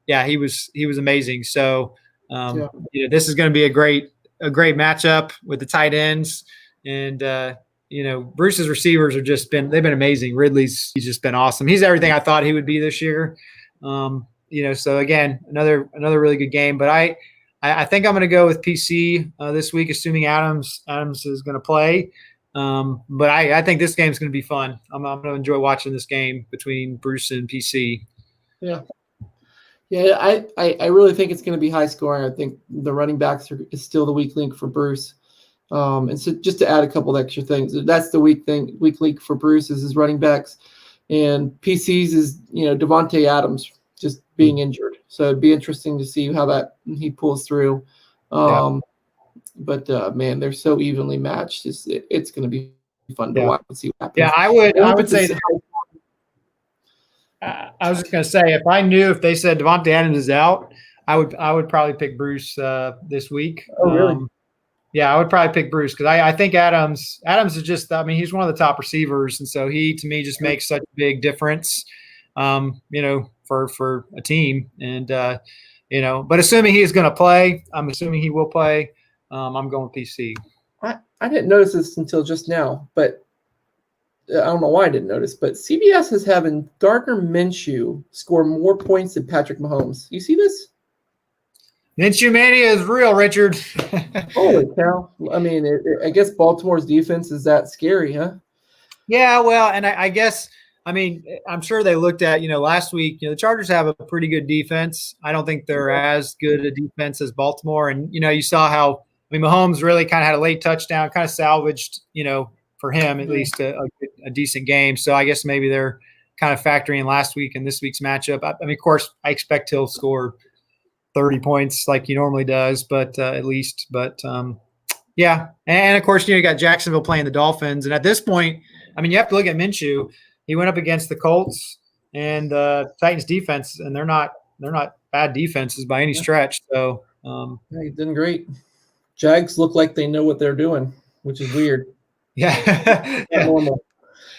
he was amazing. So, this is going to be a great matchup with the tight ends, and Bruce's receivers they've been amazing. He's just been awesome. He's everything I thought he would be this year. So again, another really good game. But I think I'm going to go with PC this week, assuming Adams is going to play. But I think this game is going to be fun. I'm going to enjoy watching this game between Bruce and PC. Yeah. Yeah, I really think it's going to be high scoring. I think the running backs is still the weak link for Bruce. And so just to add a couple of extra things, that's the weak link for Bruce is his running backs. And PC's is, Devontae Adams just being injured. So it'd be interesting to see how he pulls through. But man, they're so evenly matched. It's going to be fun to watch and see what happens. Yeah, I would say I was just going to say, if I knew if they said Devontae Adams is out, I would probably pick Bruce this week. Oh, really? I would probably pick Bruce because I think Adams is just, he's one of the top receivers. And so he, to me, just makes such a big difference, for a team. And, but assuming he's going to play, I'm assuming he will play. I'm going PC. I didn't notice this until just now, but I don't know why I didn't notice, but CBS is having Gardner Minshew score more points than Patrick Mahomes. You see this? Minshew mania is real, Richard. Holy cow. I guess Baltimore's defense is that scary, huh? Yeah, well, and I guess, I'm sure they looked at, last week, the Chargers have a pretty good defense. I don't think they're as good a defense as Baltimore. And, you saw how, Mahomes really kind of had a late touchdown, kind of salvaged, for him, at least a decent game. So I guess maybe they're kind of factoring in last week and this week's matchup. Of course, I expect he'll score 30 points like he normally does, but at least. But, yeah. And, of course, you got Jacksonville playing the Dolphins. And at this point, you have to look at Minshew. He went up against the Colts and the Titans defense, and they're not bad defenses by any stretch. So he's doing great. Jags look like they know what they're doing, which is weird. Yeah. Not normal.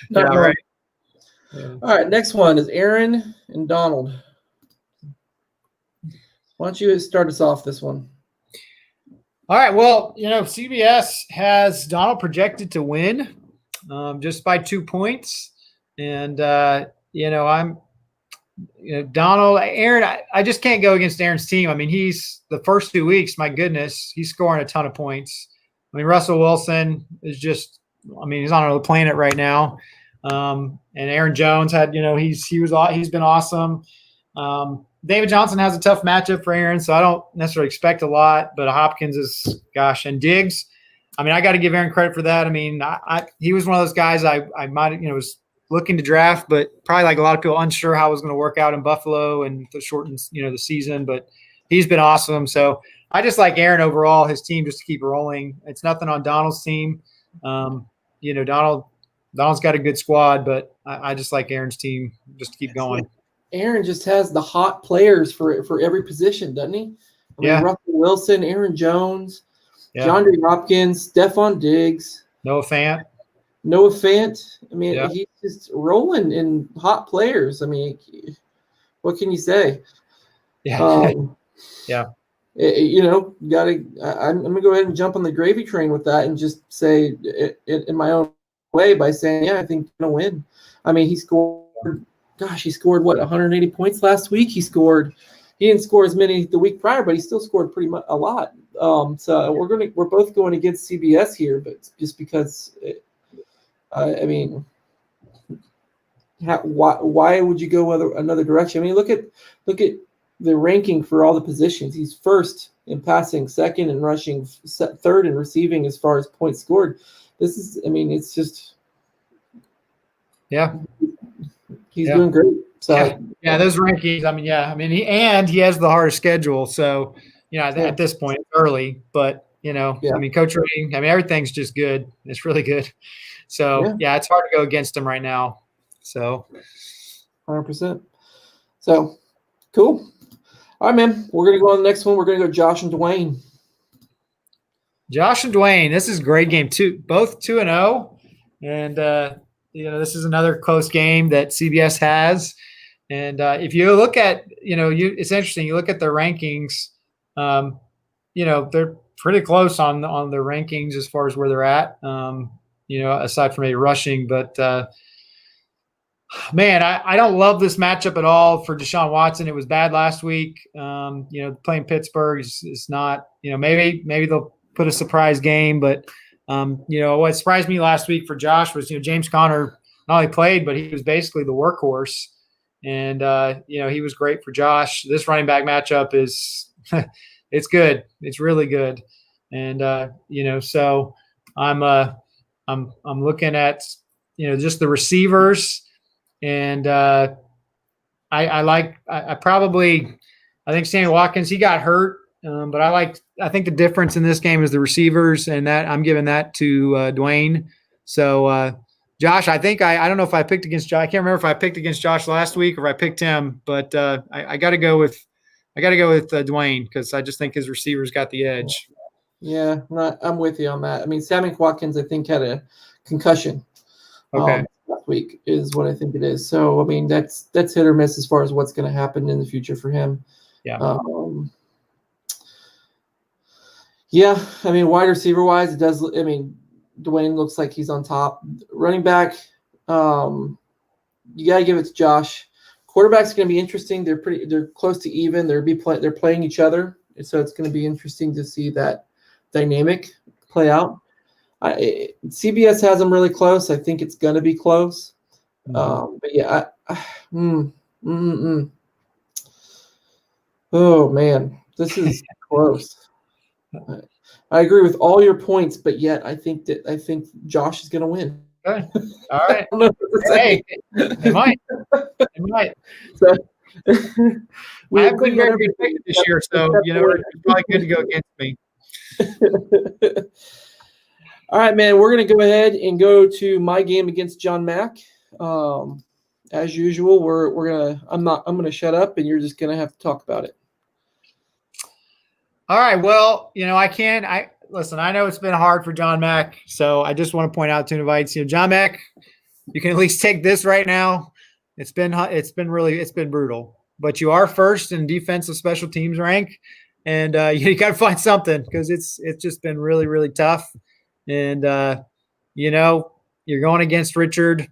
Not normal. Right. Yeah. All right, next one is Aaron and Donald. Why don't you start us off this one? All right. Well, CBS has Donald projected to win just by 2 points. And, Donald, Aaron, I just can't go against Aaron's team. He's the first 2 weeks, my goodness, he's scoring a ton of points. Russell Wilson is just, he's on another planet right now. And Aaron Jones had, he's been awesome. David Johnson has a tough matchup for Aaron, so I don't necessarily expect a lot, but Hopkins is, and Diggs. I got to give Aaron credit for that. He was one of those guys I might, was looking to draft, but probably like a lot of people unsure how it was going to work out in Buffalo and the shortened, the season, but he's been awesome. So I just like Aaron overall, his team, just to keep rolling. It's nothing on Donald's team. Donald's got a good squad, but I just like Aaron's team just to keep going. Aaron just has the hot players for every position, doesn't he? Russell Wilson, Aaron Jones, DeAndre Hopkins, Stephon Diggs. Noah Fant. He's just rolling in hot players. What can you say? Yeah. Yeah. I'm gonna go ahead and jump on the gravy train with that and just say it in my own way by saying, I think he's gonna win. He scored 180 points last week. He didn't score as many the week prior, but he still scored pretty much a lot. So we're both going against CBS here, but just because why would you go another direction? Look at the ranking for all the positions. He's first in passing, second in rushing, third in receiving as far as points scored. This is, it's just, he's doing great. So those rankings. He has the hardest schedule. So at this point it's early, but Yeah. I mean, coach rating, I mean, everything's just good. It's really good. So yeah, it's hard to go against him right now. So 100%. So cool. All right, man. We're gonna go on the next one. We're gonna go Josh and Dwayne. Josh and Dwayne, this is a great game too. Both 2-0, and this is another close game that CBS has. And if you look at, it's interesting. You look at their rankings. They're pretty close on their rankings as far as where they're at. Aside from maybe rushing, but man, I don't love this matchup at all for Deshaun Watson. It was bad last week. Playing Pittsburgh is not. Maybe they'll put a surprise game, but what surprised me last week for Josh was James Conner not only played, but he was basically the workhorse, and he was great for Josh. This running back matchup is it's good. It's really good, and so I'm looking at just the receivers. And I think Sammy Watkins, he got hurt, but I think the difference in this game is the receivers, and that I'm giving that to Dwayne. So Josh, I think I don't know if I picked against Josh. I can't remember if I picked against Josh last week or if I picked him, but I got to go with Dwayne because I just think his receivers got the edge. Yeah, I'm with you on that. I mean, Sammy Watkins, I think, had a concussion. Okay. Last week is what I think it is. So I mean, that's hit or miss as far as what's going to happen in the future for him. Yeah. Yeah. I mean, wide receiver wise, it does. I mean, Dwayne looks like he's on top. Running back, you got to give it to Josh. Quarterback's going to be interesting. They're close to even. They're playing each other, so it's going to be interesting to see that dynamic play out. CBS has them really close. I think it's going to be close. But yeah, oh man, this is close. I agree with all your points, but yet I think Josh is going to win. Okay. All right. I don't know what to say. It might. So, I haven't been very good this year, so it's probably good to go against me. All right, man. We're gonna go ahead and go to my game against John Mack. As usual, I'm gonna shut up, and you're just gonna have to talk about it. All right. Well, listen. I know it's been hard for John Mack, so I just want to point out, Tunavites, John Mack, you can at least take this right now. It's been brutal, but you are first in defensive special teams rank, and you got to find something because it's just been really, really tough. And, you're going against Richard.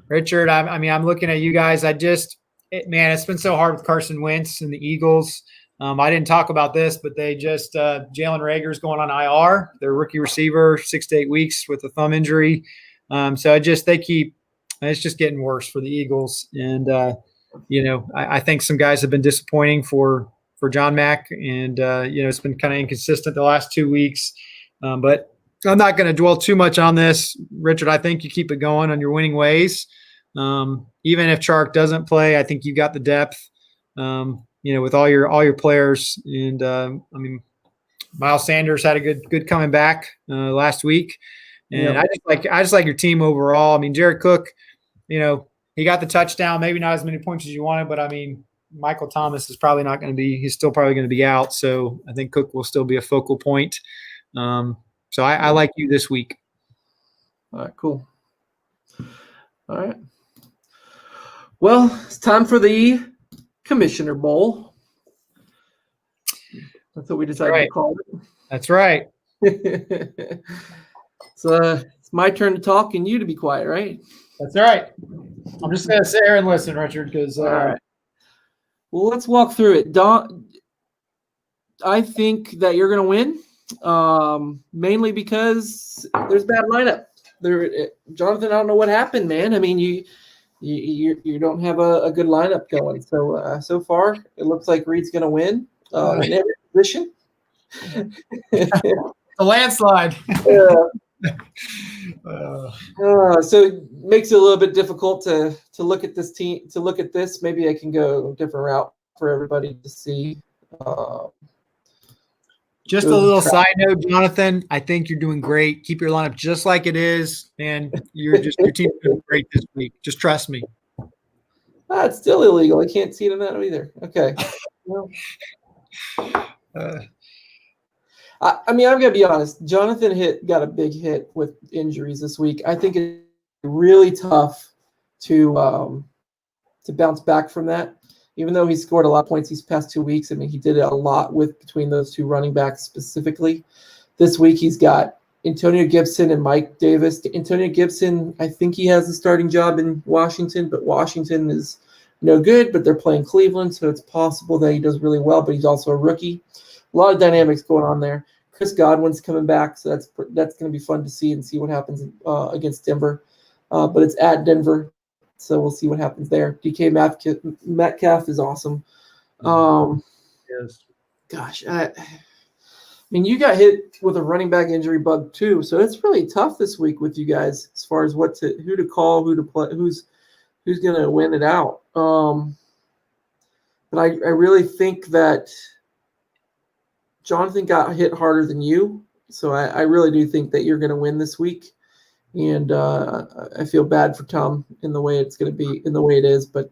I'm looking at you guys. It's been so hard with Carson Wentz and the Eagles. I didn't talk about this, but they just Jalen Reagor's going on IR. Their rookie receiver, 6 to 8 weeks with a thumb injury. So it's just getting worse for the Eagles. And, I think some guys have been disappointing for John Mack. And, it's been kind of inconsistent the last 2 weeks. But I'm not going to dwell too much on this. Richard, I think you keep it going on your winning ways. Even if Chark doesn't play, I think you got the depth, with all your players. And, Miles Sanders had a good coming back last week. And yep. I just like your team overall. I mean, Jared Cook, he got the touchdown, maybe not as many points as you wanted, but Michael Thomas is probably not going to be – he's still probably going to be out. So I think Cook will still be a focal point. So I like you this week. All right, cool. All right. Well, it's time for the Commissioner Bowl. That's what we decided to call it. That's right. So it's my turn to talk and you to be quiet, right? That's right. I'm just going to sit here and listen, Richard, because all right. Well, let's walk through it. Don, I think that you're going to win, mainly because there's bad lineup. Jonathan, I don't know what happened, man. I mean, you don't have a good lineup going. So far, it looks like Reid's going to win in every position. A landslide. So it makes it a little bit difficult to look at this team. To look at this, maybe I can go a different route for everybody to see. Just a little side note, Jonathan. I think you're doing great. Keep your lineup just like it is, and your team's doing great this week. Just trust me. It's still illegal. I can't see it in that either. Okay. Well, I mean, I'm gonna be honest. Jonathan got a big hit with injuries this week. I think it's really tough to bounce back from that. Even though he scored a lot of points these past 2 weeks, I mean, he did it a lot between those two running backs specifically. This week, he's got Antonio Gibson and Mike Davis. Antonio Gibson, I think he has the starting job in Washington, but Washington is no good, but they're playing Cleveland, so it's possible that he does really well, but he's also a rookie. A lot of dynamics going on there. Chris Godwin's coming back, so that's going to be fun to see and see what happens against Denver. But it's at Denver. So we'll see what happens there. DK Metcalf is awesome. Yes. Gosh, I mean, you got hit with a running back injury bug too, so it's really tough this week with you guys as far as who to call, who to play, who's going to win it out. But I really think that Jonathan got hit harder than you, so I really do think that you're going to win this week. And I feel bad for Tom in the way it's going to be, in the way it is. But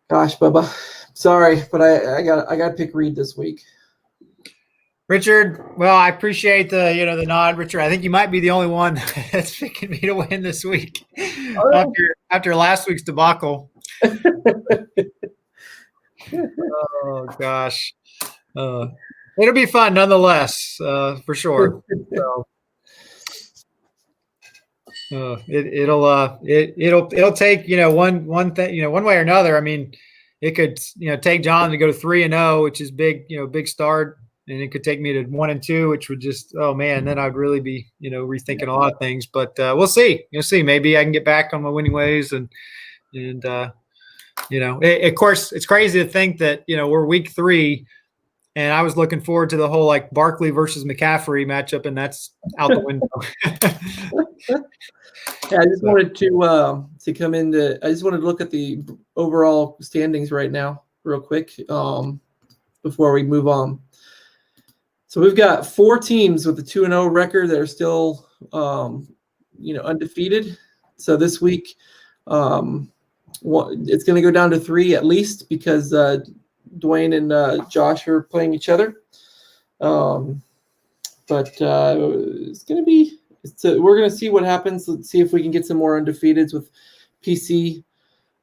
gosh, Bubba, sorry, but I got to pick Reid this week. Richard, well, I appreciate the nod, Richard. I think you might be the only one that's picking me to win this week after last week's debacle. Oh gosh, it'll be fun nonetheless, for sure. So. It'll take one thing one way or another. I mean, it could take John to go to 3-0, which is big start, and it could take me to 1-2, which would just then I'd really be rethinking a lot of things. But we'll see. You'll see. Maybe I can get back on my winning ways, and of course it's crazy to think that we're week 3. And I was looking forward to the whole Barkley versus McCaffrey matchup, and that's out the window. Yeah, I just wanted to come into. I just wanted to look at the overall standings right now, real quick, before we move on. So we've got 4 teams with a 2-0 record that are still, undefeated. So this week, it's going to go down to 3 at least because Dwayne and Josh are playing each other. But it's going to be. We're going to see what happens. Let's see if we can get some more undefeateds with PC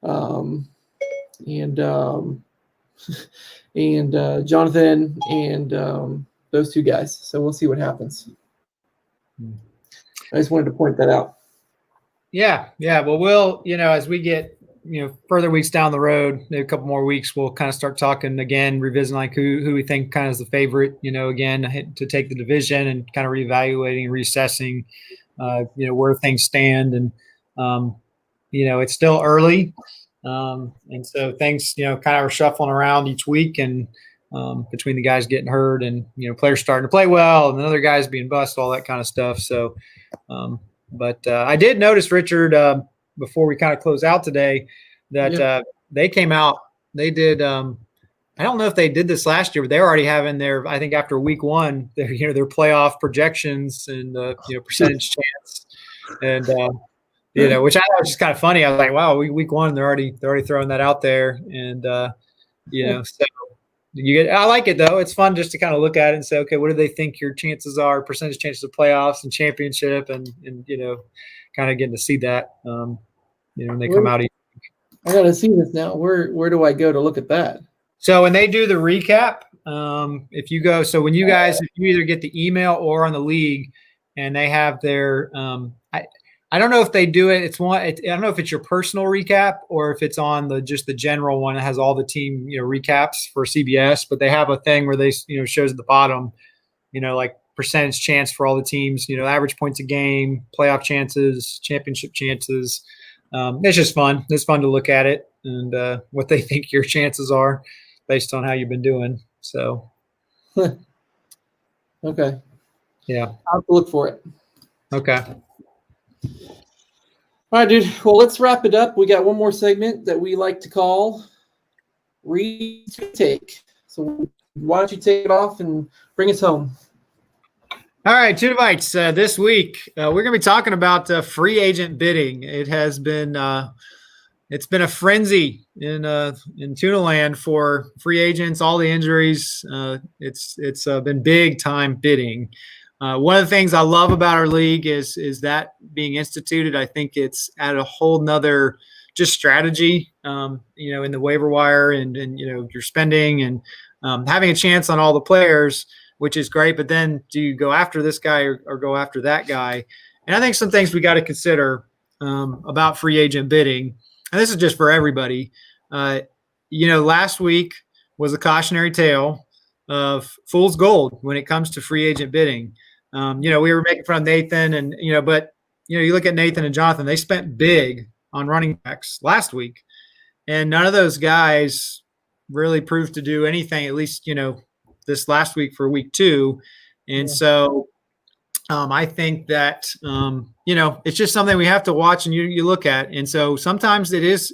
and Jonathan and those 2 guys. So we'll see what happens. I just wanted to point that out. Yeah. Well, we'll as we get further weeks down the road, maybe a couple more weeks, we'll kind of start talking again, revisiting who we think kind of is the favorite, again, to take the division and kind of reevaluating, reassessing, where things stand. And, it's still early. And so things, kind of are shuffling around each week and between the guys getting hurt and, players starting to play well and other guys being bust, all that kind of stuff. So, but I did notice, Richard, before we kind of close out today, that they came out. They did. I don't know if they did this last year, but they're already having their. I think after week 1, their playoff projections and percentage chance, and which I thought was just kind of funny. I was like, wow, week 1, they're already throwing that out there, and so you get. I like it though. It's fun just to kind of look at it and say, okay, what do they think your chances are, percentage chances of playoffs and championship, and kind of getting to see that. When they come out. I got to see this now. Where do I go to look at that? So when they do the recap, if you go, so when you guys, if you either get the email or on the league, and they have their, I don't know if they do it. I don't know if it's your personal recap or if it's on just the general one that has all the team recaps for CBS. But they have a thing where they shows at the bottom, percentage chance for all the teams, average points a game, playoff chances, championship chances. It's just fun. It's fun to look at it and what they think your chances are based on how you've been doing. So, okay. Yeah. I'll have to look for it. Okay. All right, dude. Well, let's wrap it up. We got one more segment that we like to call Read to Take. So why don't you take it off and bring us home? All right, Tunavites, this week we're going to be talking about free agent bidding. It has been it's been a frenzy in Tuna land for free agents, all the injuries. It's been big time bidding. One of the things I love about our league is that being instituted. I think it's at a whole nother just strategy, in the waiver wire and your spending and having a chance on all the players, which is great. But then do you go after this guy or go after that guy? And I think some things we got to consider about free agent bidding. And this is just for everybody. Last week was a cautionary tale of fool's gold when it comes to free agent bidding. We were making fun of Nathan but you look at Nathan and Jonathan, they spent big on running backs last week. And none of those guys really proved to do anything, at least, this last week for week 2. And so I think that, it's just something we have to watch and you look at. And so sometimes it is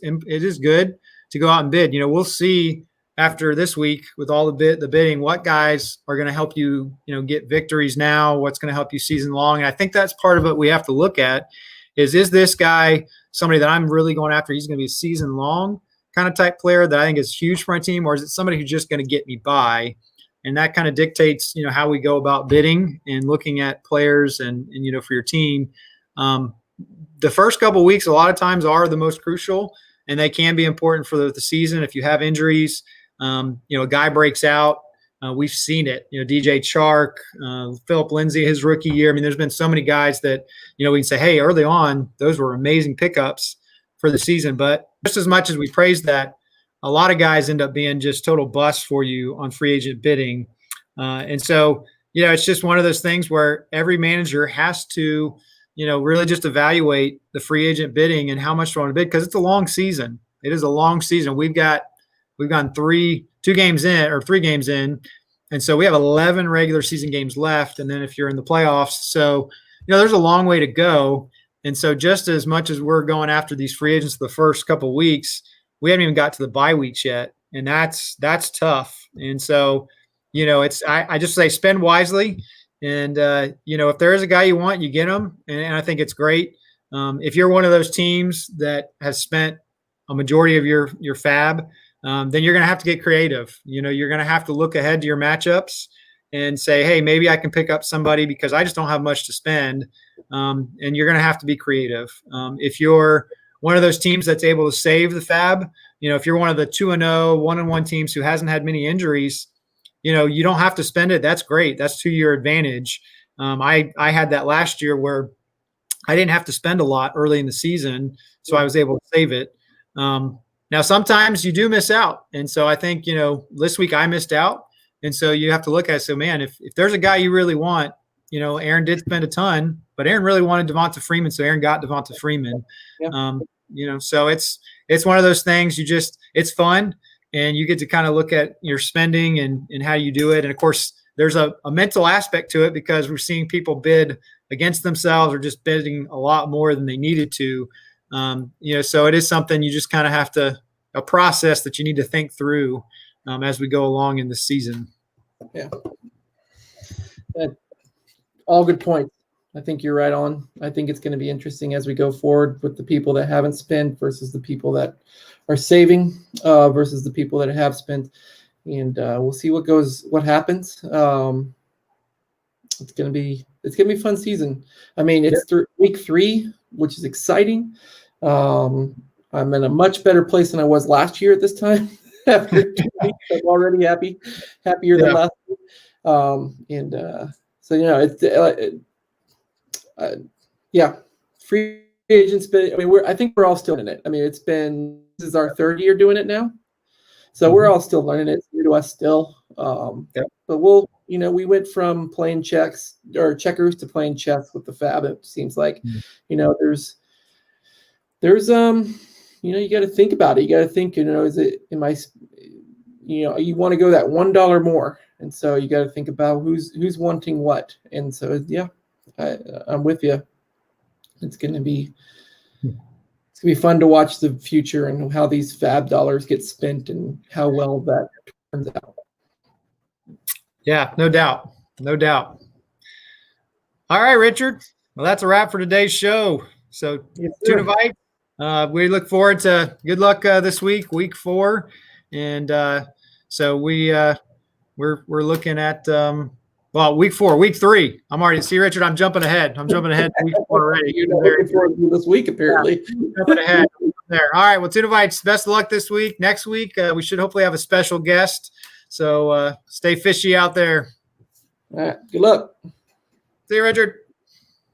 good to go out and bid. We'll see after this week with all the bidding, what guys are going to help you, get victories now, what's going to help you season long. And I think that's part of it we have to look at is this guy somebody that I'm really going after? He's going to be a season long kind of type player that I think is huge for my team, or is it somebody who's just going to get me by? And that kind of dictates, how we go about bidding and looking at players and for your team. The first couple of weeks, a lot of times are the most crucial, and they can be important for the season. If you have injuries, a guy breaks out. We've seen it, DJ Chark, Philip Lindsay, his rookie year. I mean, there's been so many guys that, we can say, hey, early on, those were amazing pickups for the season. But just as much as we praise that, a lot of guys end up being just total busts for you on free agent bidding. And so, it's just one of those things where every manager has to, really just evaluate the free agent bidding and how much they want to bid, because it's a long season. It is a long season. We've gone 3 games in. And so we have 11 regular season games left. And then if you're in the playoffs, so, there's a long way to go. And so just as much as we're going after these free agents the first couple of weeks, we haven't even got to the bye weeks yet. And that's tough. And so, I just say spend wisely. And, if there is a guy you want, you get him. And I think it's great. If you're one of those teams that has spent a majority of your fab, then you're going to have to get creative. You're going to have to look ahead to your matchups and say, hey, maybe I can pick up somebody because I just don't have much to spend. And you're going to have to be creative. If you're one of those teams that's able to save the fab, if you're one of the 2-0, 1-1 teams who hasn't had many injuries, you don't have to spend it. That's great. That's to your advantage. I had that last year where I didn't have to spend a lot early in the season, so I was able to save it. Now, sometimes you do miss out. And so I think, this week I missed out. And so you have to look at it. So, man, if there's a guy you really want, Aaron did spend a ton, but Aaron really wanted Devonta Freeman. So Aaron got Devonta Freeman. Yeah. So it's one of those things it's fun. And you get to kind of look at your spending and how you do it. And, of course, there's a mental aspect to it because we're seeing people bid against themselves or just bidding a lot more than they needed to. So it is something you just kind of have to – a process that you need to think through as we go along in the season. Yeah. All good points. I think you're right on. I think it's going to be interesting as we go forward with the people that haven't spent versus the people that are saving versus the people that have spent. And we'll see what happens. It's going to be a fun season. I mean, it's week 3, which is exciting. I'm in a much better place than I was last year at this time. After 2 weeks, I'm already happier than last week. Free agents. But I mean, I think we're all still in it. I mean, this is our 3rd year doing it now, so we're all still learning it. It's new to us still. But we went from playing checkers to playing chess with the fab. It seems like, there's you got to think about it. You got to think, you want to go that $1 more. And so you got to think about who's wanting what. And so, I'm with you. It's going to be fun to watch the future and how these fab dollars get spent and how well that turns out. Yeah, no doubt. No doubt. All right, Richard. Well, that's a wrap for today's show. So, Yes, sir. Tunavite, we look forward to good luck this week, week 4. And so we're looking at week 4, week 3. I'm already Richard. I'm jumping ahead. I'm jumping ahead to week 4 already. You're not looking forward to this week, apparently. Yeah, jumping ahead there. All right. Well, Tunavites, best of luck this week. Next week, we should hopefully have a special guest. So stay fishy out there. All right. Good luck. See you, Richard.